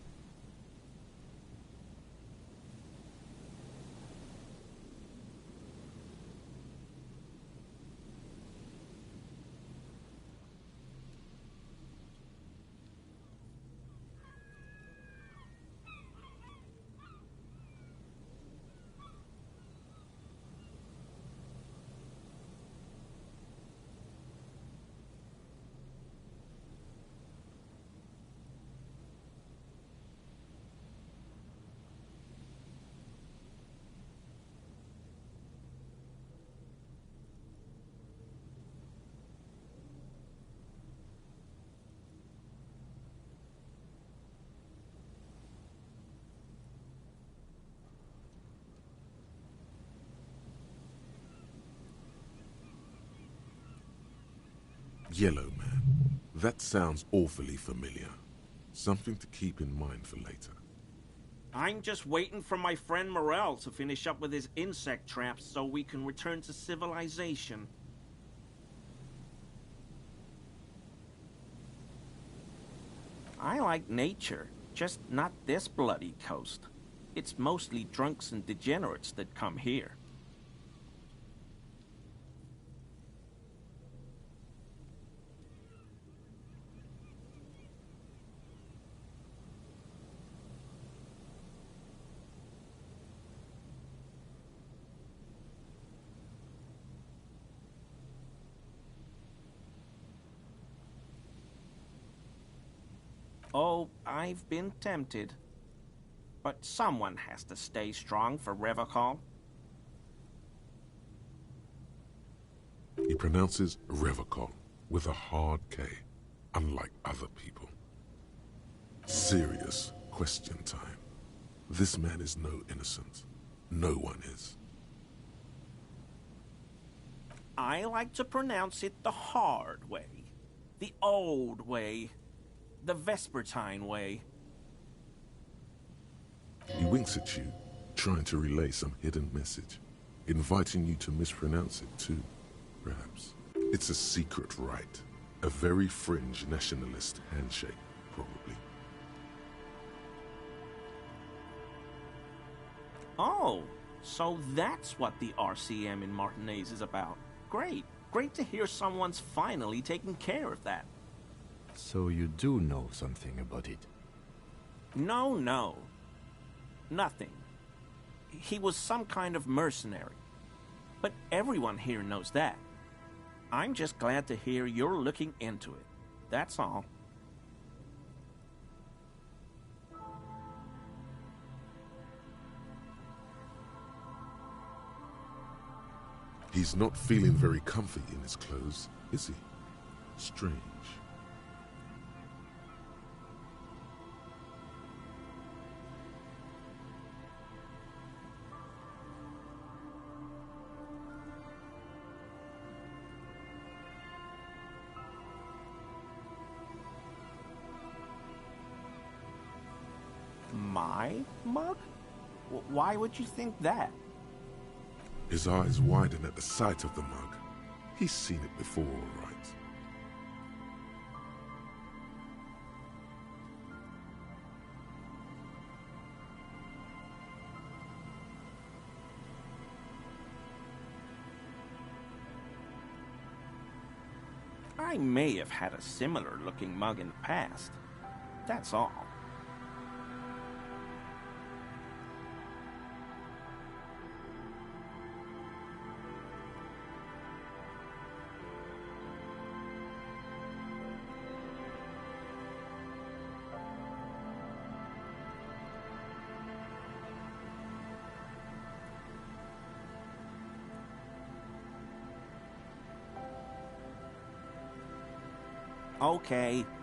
Yellow Man. That sounds awfully familiar. Something to keep in mind for later. I'm just waiting for my friend Morel to finish up with his insect traps so we can return to civilization. I like nature, just not this bloody coast. It's mostly drunks and degenerates that come here. Oh, I've been tempted. But someone has to stay strong for Revocol. He pronounces Revocol with a hard K, unlike other people. Serious question time. This man is no innocent. No one is. I like to pronounce it the hard way. The old way. The Vespertine way. He winks at you, trying to relay some hidden message, inviting you to mispronounce it too, perhaps. It's a secret rite, a very fringe nationalist handshake, probably. Oh, so that's what the RCM in Martinez is about. Great. Great to hear someone's finally taking care of that. So you do know something about it? No. Nothing. He was some kind of mercenary. But everyone here knows that. I'm just glad to hear you're looking into it. That's all. He's not feeling very comfy in his clothes, is he? Strange. my mug? Why would you think that? His eyes widen at the sight of the mug. He's seen it before, all right. I may have had a similar looking mug in the past. That's all.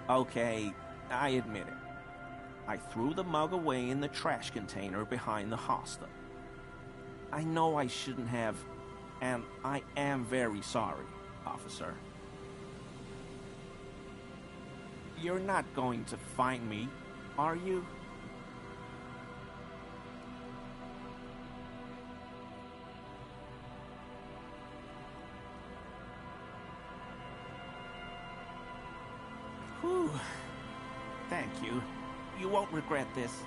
Okay, I admit it. I threw the mug away in the trash container behind the hostel. I know I shouldn't have, and I am very sorry, officer. You're not going to find me, are you? Whew. Thank you. You won't regret this.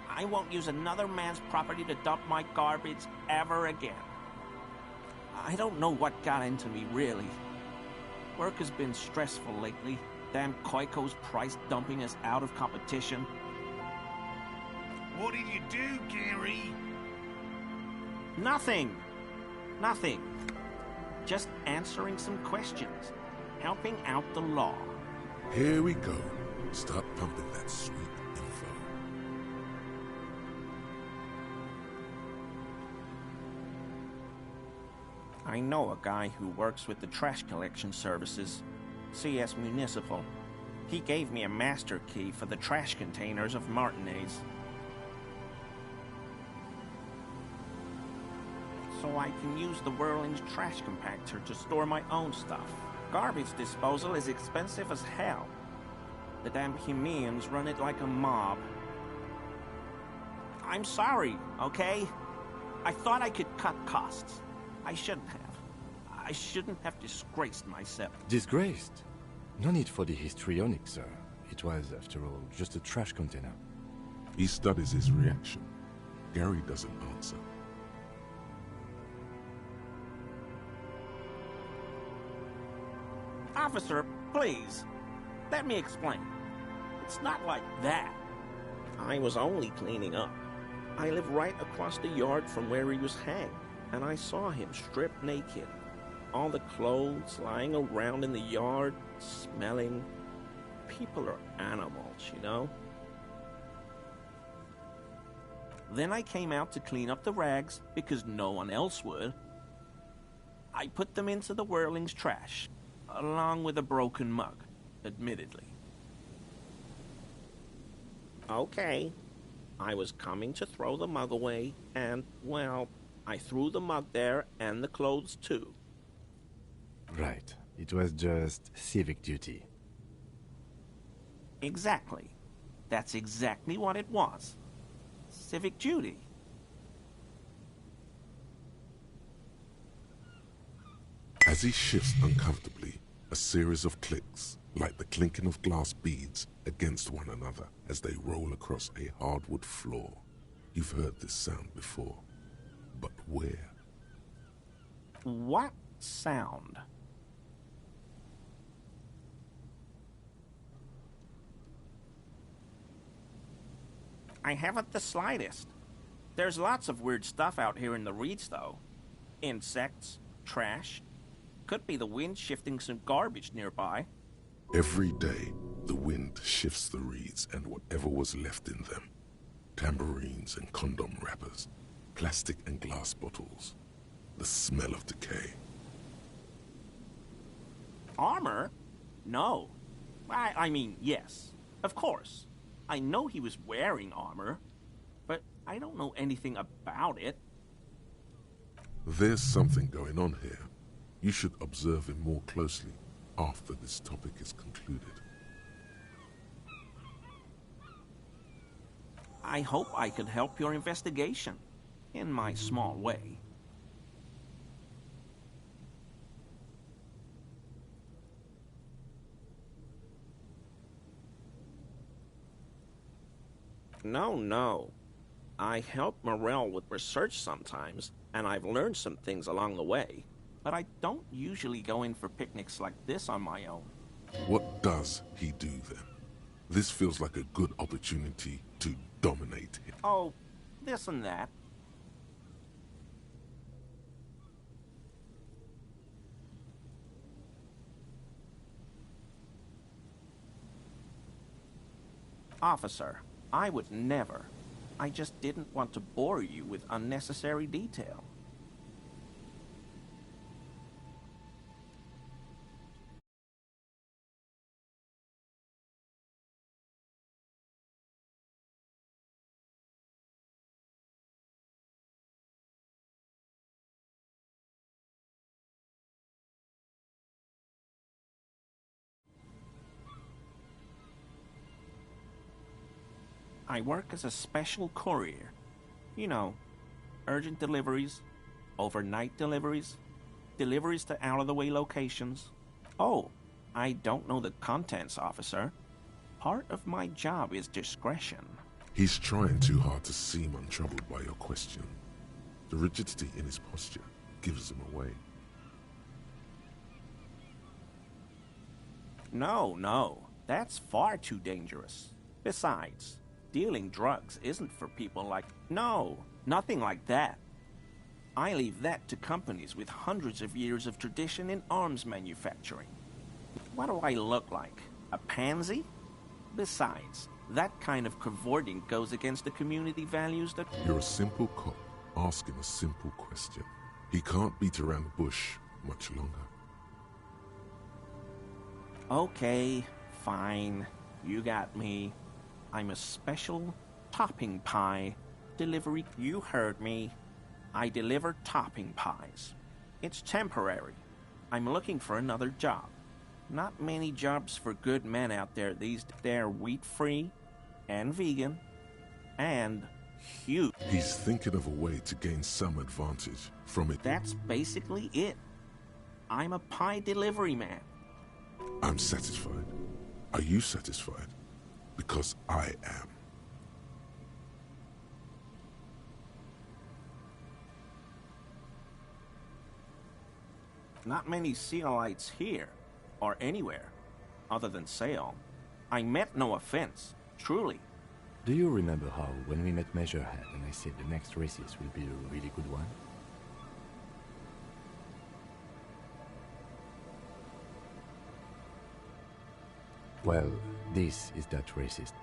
I won't use another man's property to dump my garbage ever again. I don't know what got into me, really. Work has been stressful lately. Damn Koiko's price dumping us out of competition. What did you do, Gary? Nothing. Just answering some questions. Helping out the law. Here we go. Start pumping that sweet info. I know a guy who works with the trash collection services, CS Municipal. He gave me a master key for the trash containers of Martinez. So I can use the Whirling's trash compactor to store my own stuff. Garbage disposal is expensive as hell. The damn Hemians run it like a mob. I'm sorry, okay? I thought I could cut costs. I shouldn't have. I shouldn't have disgraced myself. Disgraced? No need for the histrionic, sir. It was, after all, just a trash container. He studies his reaction. Gary doesn't answer. Officer, please. Let me explain. It's not like that. I was only cleaning up. I live right across the yard from where he was hanged, and I saw him stripped naked. All the clothes lying around in the yard, smelling. People are animals, you know? Then I came out to clean up the rags because no one else would. I put them into the Whirling's trash, along with a broken mug, admittedly. Okay, I was coming to throw the mug away, and, well, I threw the mug there and the clothes too. Right. It was just civic duty. Exactly. That's exactly what it was. Civic duty. As he shifts uncomfortably, a series of clicks, like the clinking of glass beads against one another as they roll across a hardwood floor. You've heard this sound before, but where? What sound? I haven't the slightest. There's lots of weird stuff out here in the reeds, though. Insects, trash. Could be the wind shifting some garbage nearby. Every day, the wind shifts the reeds and whatever was left in them. Tambourines and condom wrappers, plastic and glass bottles. The smell of decay. Armor? No. I mean, yes. Of course. I know he was wearing armor, but I don't know anything about it. There's something going on here. You should observe him more closely after this topic is concluded. I hope I could help your investigation, in my small way. No. I help Morel with research sometimes, and I've learned some things along the way. But I don't usually go in for picnics like this on my own. What does he do then? This feels like a good opportunity to dominate him. Oh, this and that. Officer, I would never. I just didn't want to bore you with unnecessary detail. I work as a special courier. You know, urgent deliveries, overnight deliveries, deliveries to out-of-the-way locations. Oh, I don't know the contents, officer. Part of my job is discretion. He's trying too hard to seem untroubled by your question. The rigidity in his posture gives him away. No. That's far too dangerous. Besides, dealing drugs isn't for people like... No, nothing like that. I leave that to companies with hundreds of years of tradition in arms manufacturing. What do I look like? A pansy? Besides, that kind of cavorting goes against the community values that... You're a simple cop asking a simple question. He can't beat around the bush much longer. Okay, fine. You got me. I'm a special topping pie delivery. You heard me. I deliver topping pies. It's temporary. I'm looking for another job. Not many jobs for good men out there these days. They're wheat-free and vegan and huge. He's thinking of a way to gain some advantage from it. That's basically it. I'm a pie delivery man. I'm satisfied. Are you satisfied? Because I am. Not many Sealites here, or anywhere, other than Sale. I meant no offense, truly. Do you remember how, when we met Measurehead and I said the next races will be a really good one? Well, this is that racist.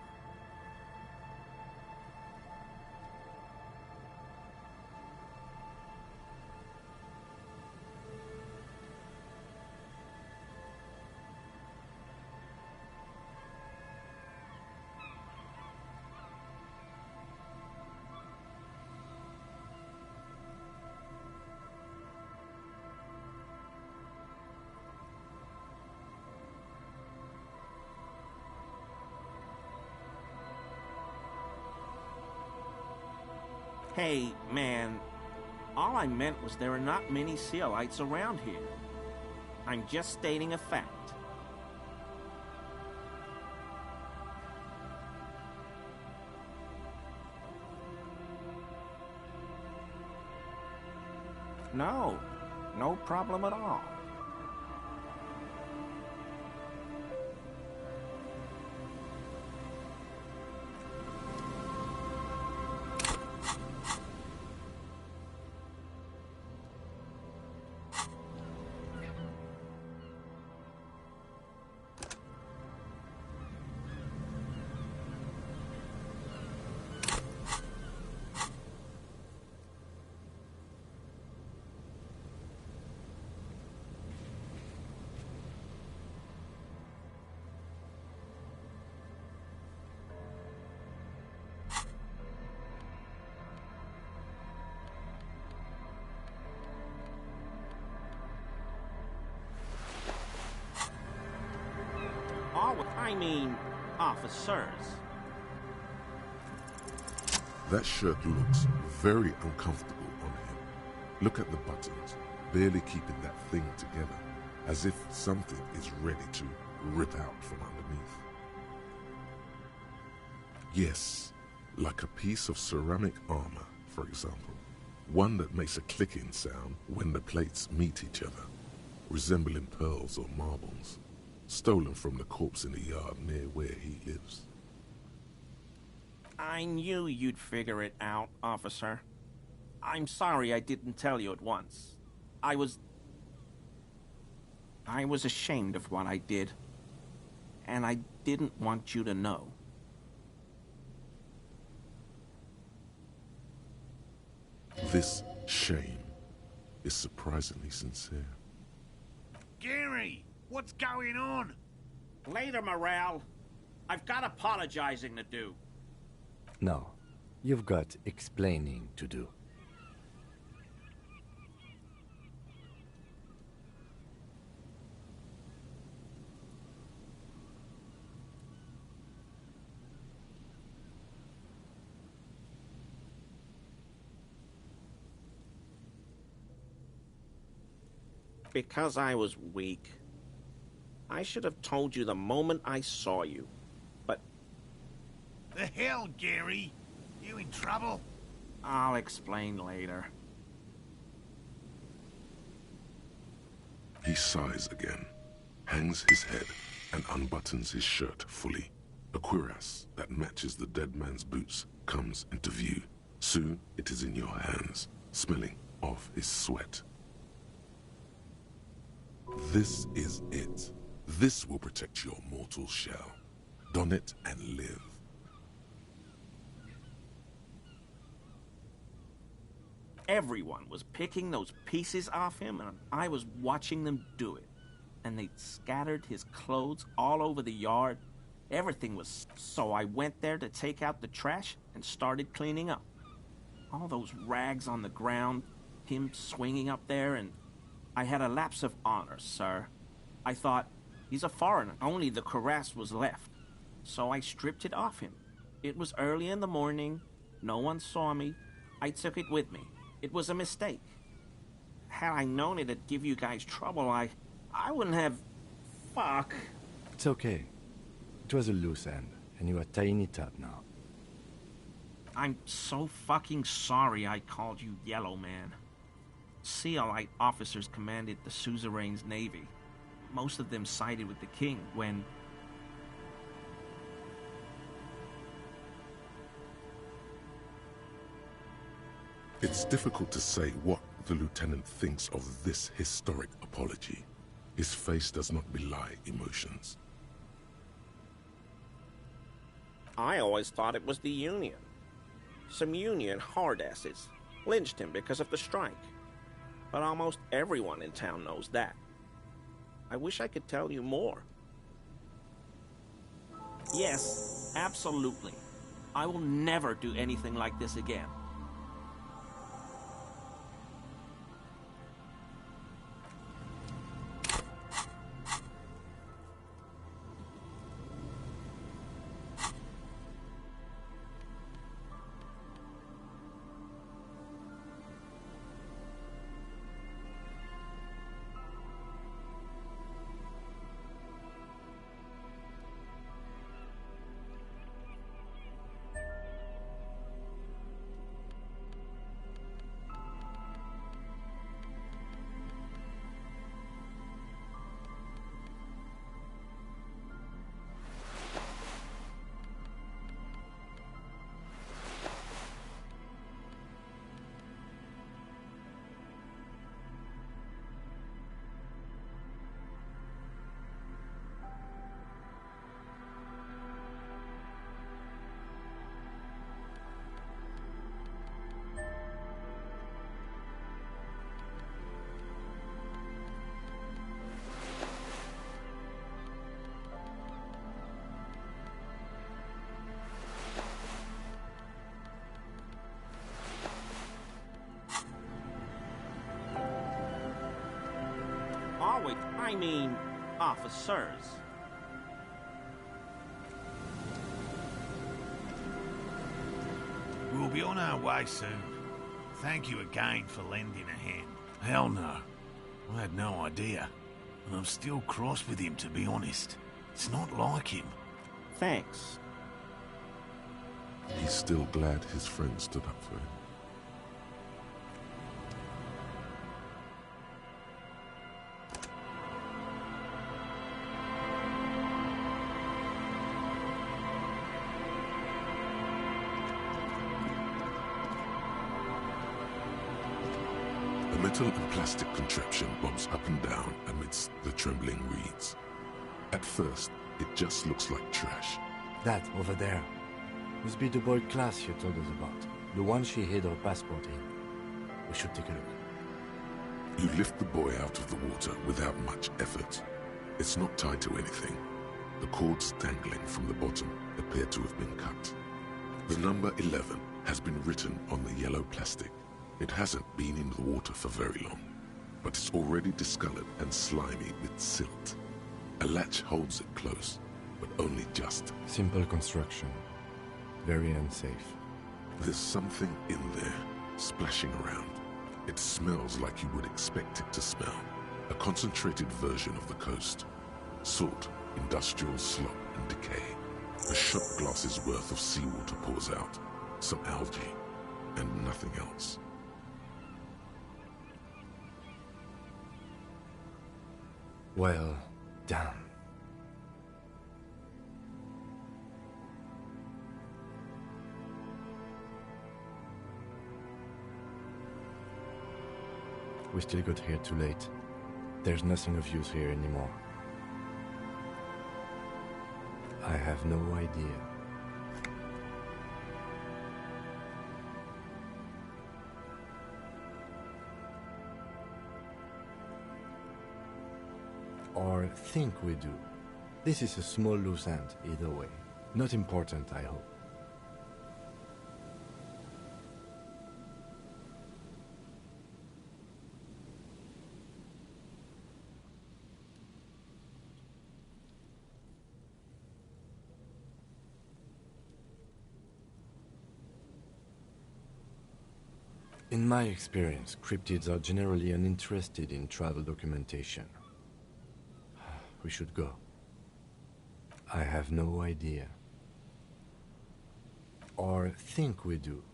Hey, man, all I meant was there are not many Sealites around here. I'm just stating a fact. No problem at all. I mean, officers. That shirt looks very uncomfortable on him. Look at the buttons, barely keeping that thing together, as if something is ready to rip out from underneath. Yes, like a piece of ceramic armor, for example. One that makes a clicking sound when the plates meet each other, resembling pearls or marbles, stolen from the corpse in the yard near where he lives. I knew you'd figure it out, officer. I'm sorry I didn't tell you at once. I was ashamed of what I did, and I didn't want you to know. This shame is surprisingly sincere. Gary, what's going on? Later, Morale. I've got apologizing to do. No, you've got explaining to do. Because I was weak. I should have told you the moment I saw you. But... The hell, Gary? You in trouble? I'll explain later. He sighs again, hangs his head, and unbuttons his shirt fully. A cuirass that matches the dead man's boots comes into view. Soon it is in your hands, smelling of his sweat. This is it. This will protect your mortal shell. Don it and live. Everyone was picking those pieces off him, and I was watching them do it. And they scattered his clothes all over the yard. Everything was... So I went there to take out the trash and started cleaning up. All those rags on the ground, him swinging up there, and I had a lapse of honor, sir. I thought, he's a foreigner. Only the cuirass was left. So I stripped it off him. It was early in the morning. No one saw me. I took it with me. It was a mistake. Had I known it'd give you guys trouble, I wouldn't have... Fuck. It's okay. It was a loose end, and you are tying it up now. I'm so fucking sorry I called you Yellow Man. Sealite officers commanded the suzerain's navy. Most of them sided with the king when... It's difficult to say what the lieutenant thinks of this historic apology. His face does not belie emotions. I always thought it was the Union. Some Union hardasses lynched him because of the strike. But almost everyone in town knows that. I wish I could tell you more. Yes, absolutely. I will never do anything like this again. I mean, officers. We'll be on our way soon. Thank you again for lending a hand. Hell no. I had no idea. And I'm still cross with him, to be honest. It's not like him. Thanks. He's still glad his friend stood up for him. A metal and plastic contraption bobs up and down amidst the trembling reeds. At first, it just looks like trash. That, over there, must be the boy Klaas you told us about. The one she hid her passport in. We should take a look. You lift the boy out of the water without much effort. It's not tied to anything. The cords dangling from the bottom appear to have been cut. The number 11 has been written on the yellow plastic. It hasn't been in the water for very long, but it's already discolored and slimy with silt. A latch holds it close, but only just. Simple construction. Very unsafe. There's something in there, splashing around. It smells like you would expect it to smell. A concentrated version of the coast. Salt, industrial slop and decay. A shot glass's worth of seawater pours out. Some algae, and nothing else. Well done. We still got here too late. There's nothing of use here anymore. I have no idea. Or think we do. This is a small loose end, either way. Not important, I hope. In my experience, cryptids are generally uninterested in travel documentation. We should go. I have no idea. Or think we do.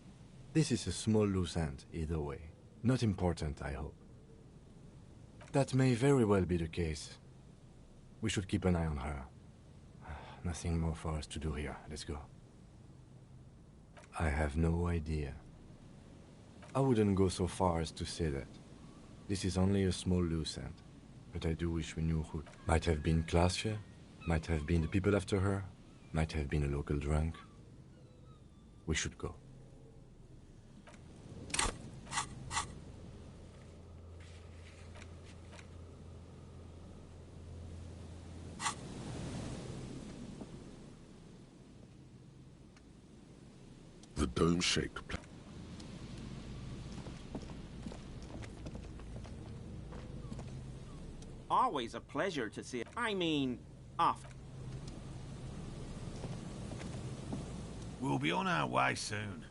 This is a small loose end, either way. Not important, I hope. That may very well be the case. We should keep an eye on her. Nothing more for us to do here. Let's go. I have no idea. I wouldn't go so far as to say that. This is only a small loose end. But I do wish we knew who. Might have been Klaasje, might have been the people after her, might have been a local drunk. We should go. The dome-shaped Always a pleasure to see it. I mean, often. We'll be on our way soon.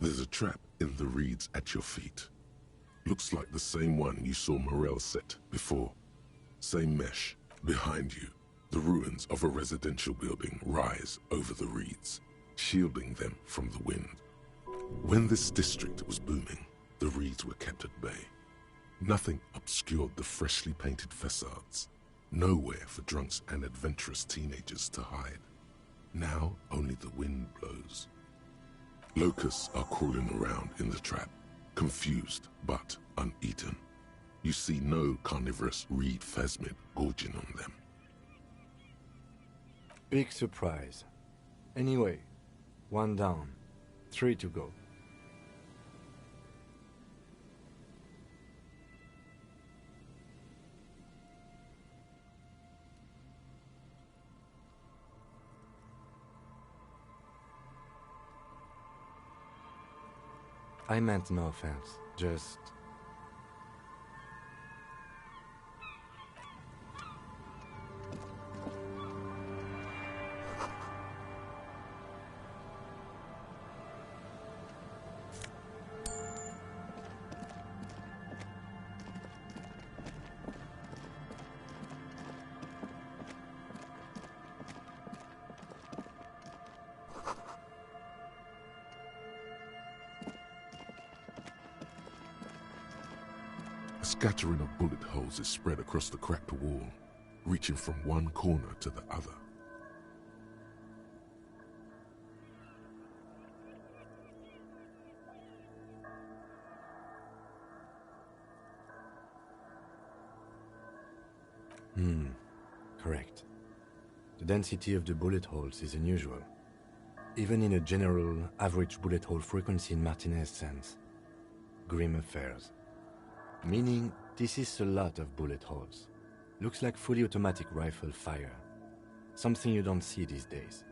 There's a trap in the reeds at your feet. Looks like the same one you saw Morel set before. Same mesh. Behind you, the ruins of a residential building rise over the reeds, shielding them from the wind. When this district was booming, the reeds were kept at bay. Nothing obscured the freshly painted facades. Nowhere for drunks and adventurous teenagers to hide. Now only the wind blows. Locusts are crawling around in the trap, confused but uneaten. You see no carnivorous reed phasmid gorging on them. Big surprise. Anyway, 1 down, 3 to go. I meant no offense, just... A scattering of bullet holes is spread across the cracked wall, reaching from one corner to the other. Correct. The density of the bullet holes is unusual, even in a general average bullet hole frequency in Martinez's sense. Grim affairs. Meaning, this is a lot of bullet holes. Looks like fully automatic rifle fire. Something you don't see these days.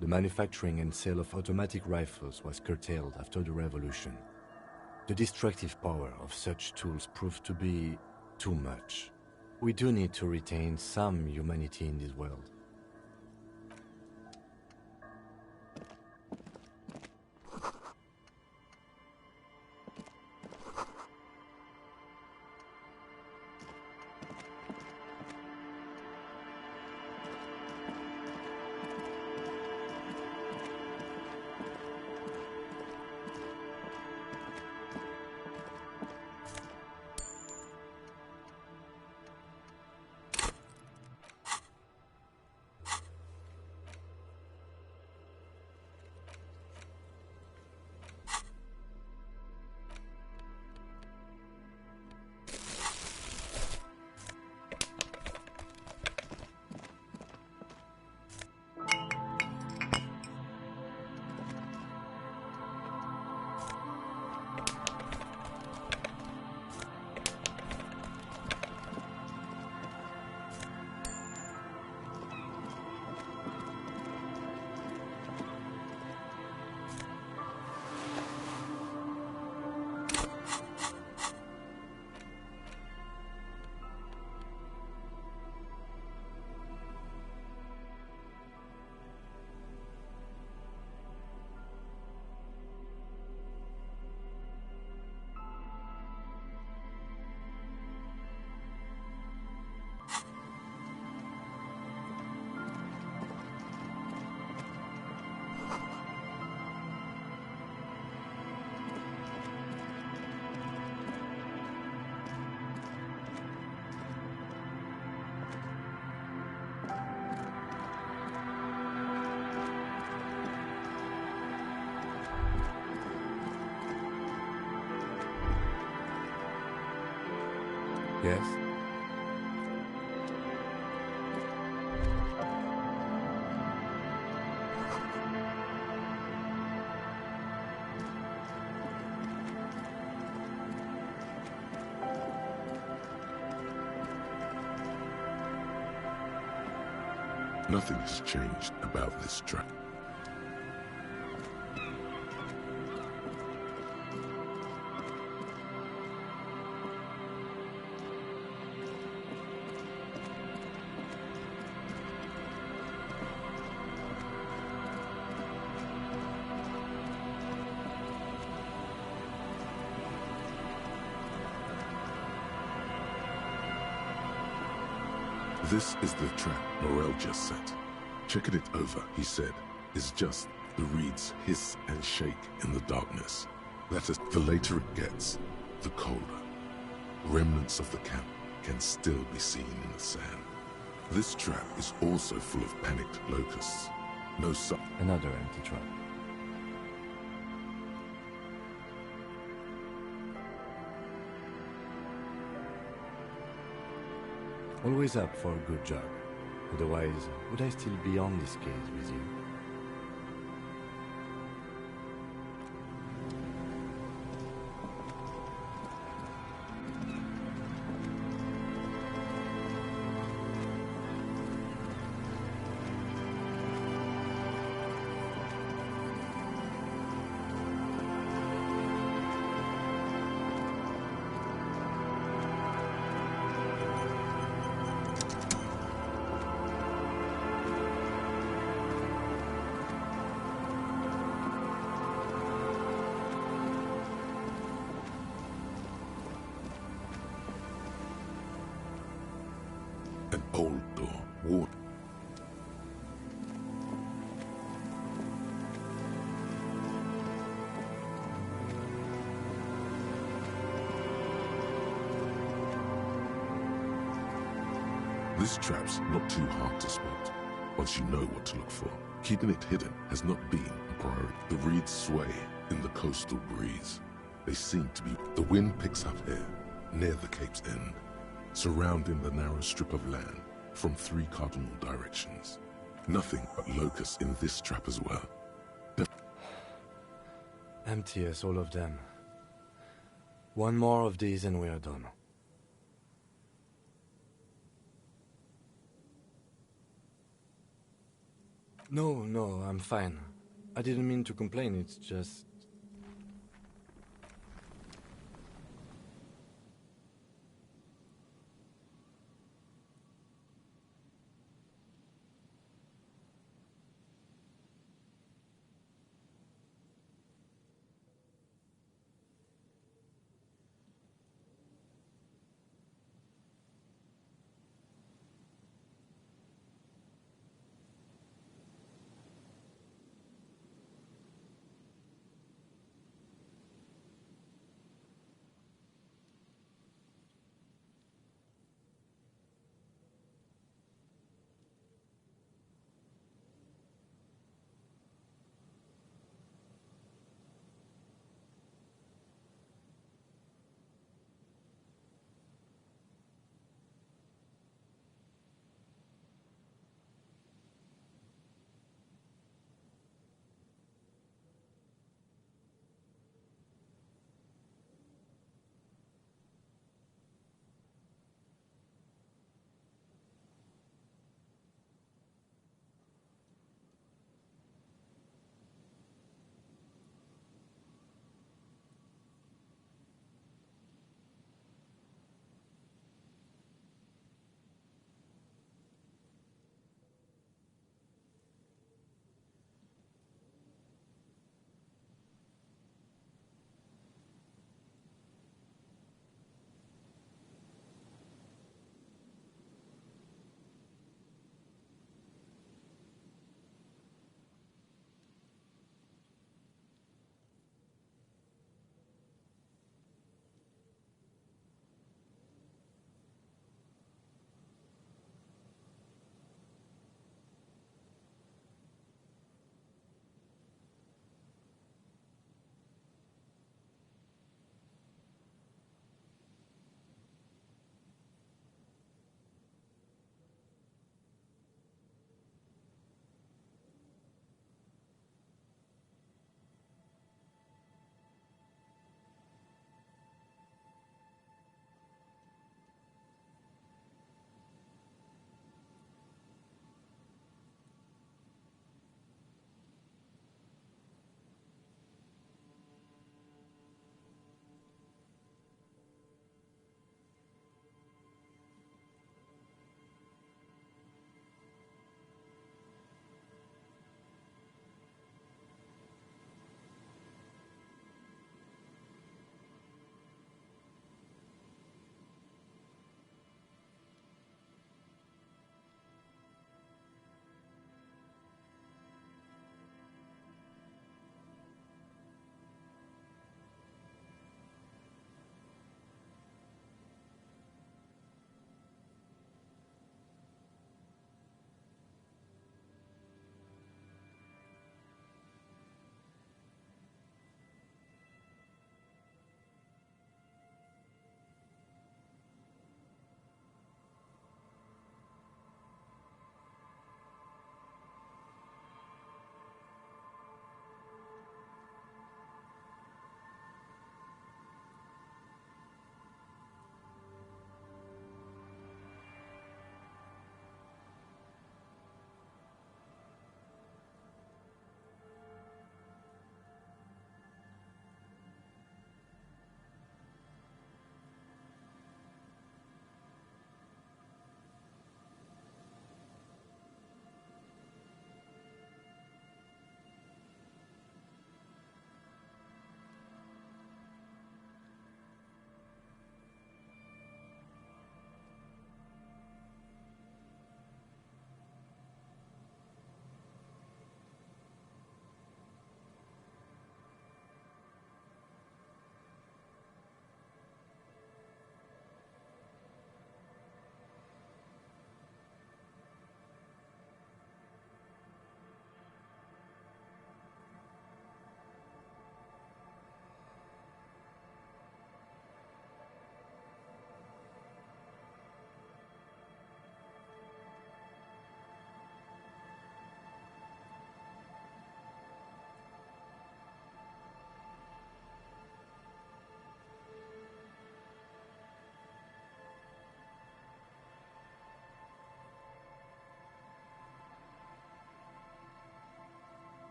The manufacturing and sale of automatic rifles was curtailed after the revolution. The destructive power of such tools proved to be too much. We do need to retain some humanity in this world. Yes? Nothing has changed about this track. This is the trap Morel just set. Checking it over, he said, is just the reeds hiss and shake in the darkness. That is, the later it gets, the colder. Remnants of the camp can still be seen in the sand. This trap is also full of panicked locusts. No sun. Another empty trap. Always up for a good job. Otherwise, would I still be on this case with you? An old door, water. This trap's not too hard to spot, once you know what to look for. Keeping it hidden has not been a priority. The reeds sway in the coastal breeze. They seem to be... The wind picks up here, near the Cape's end, surrounding the narrow strip of land from 3 cardinal directions. Nothing but locusts in this trap as well. Empty as all of them. One more of these and we are done. No, I'm fine. I didn't mean to complain, it's just...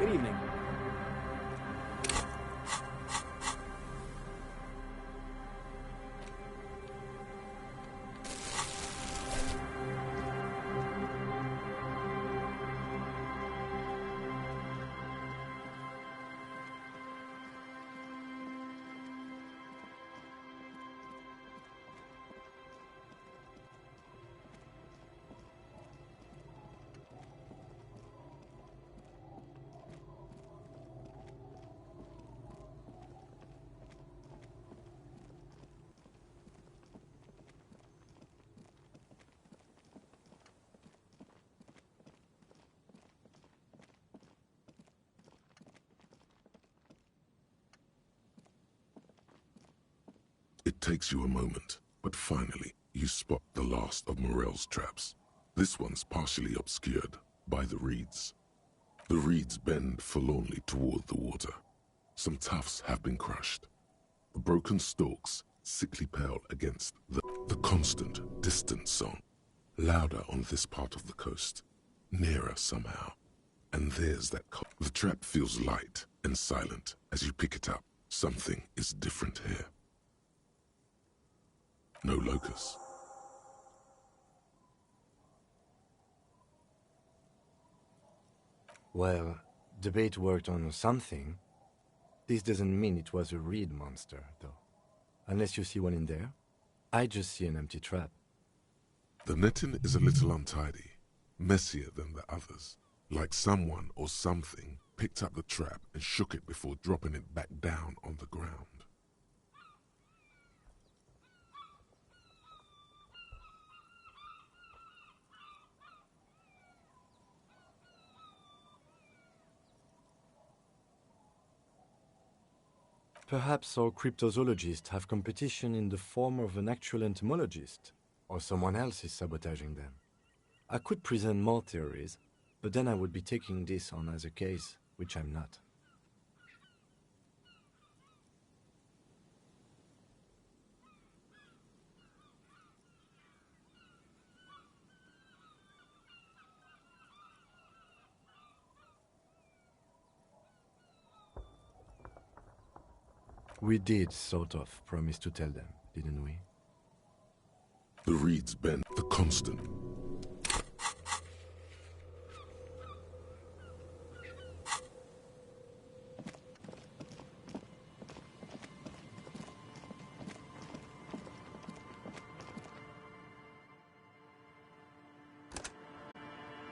Good evening. It takes you a moment, but finally, you spot the last of Morel's traps. This one's partially obscured by the reeds. The reeds bend forlornly toward the water. Some tufts have been crushed. The broken stalks, sickly pale against the constant, distant song. Louder on this part of the coast, nearer somehow. And there's that the trap feels light and silent as you pick it up. Something is different here. No locust. Well, the bait worked on something. This doesn't mean it was a reed monster, though. Unless you see one in there. I just see an empty trap. The netting is a little untidy, messier than the others. Like someone or something picked up the trap and shook it before dropping it back down on the ground. Perhaps our cryptozoologists have competition in the form of an actual entomologist, or someone else is sabotaging them. I could present more theories, but then I would be taking this on as a case, which I'm not. We did sort of promise to tell them, didn't we? The reeds bend, the constant,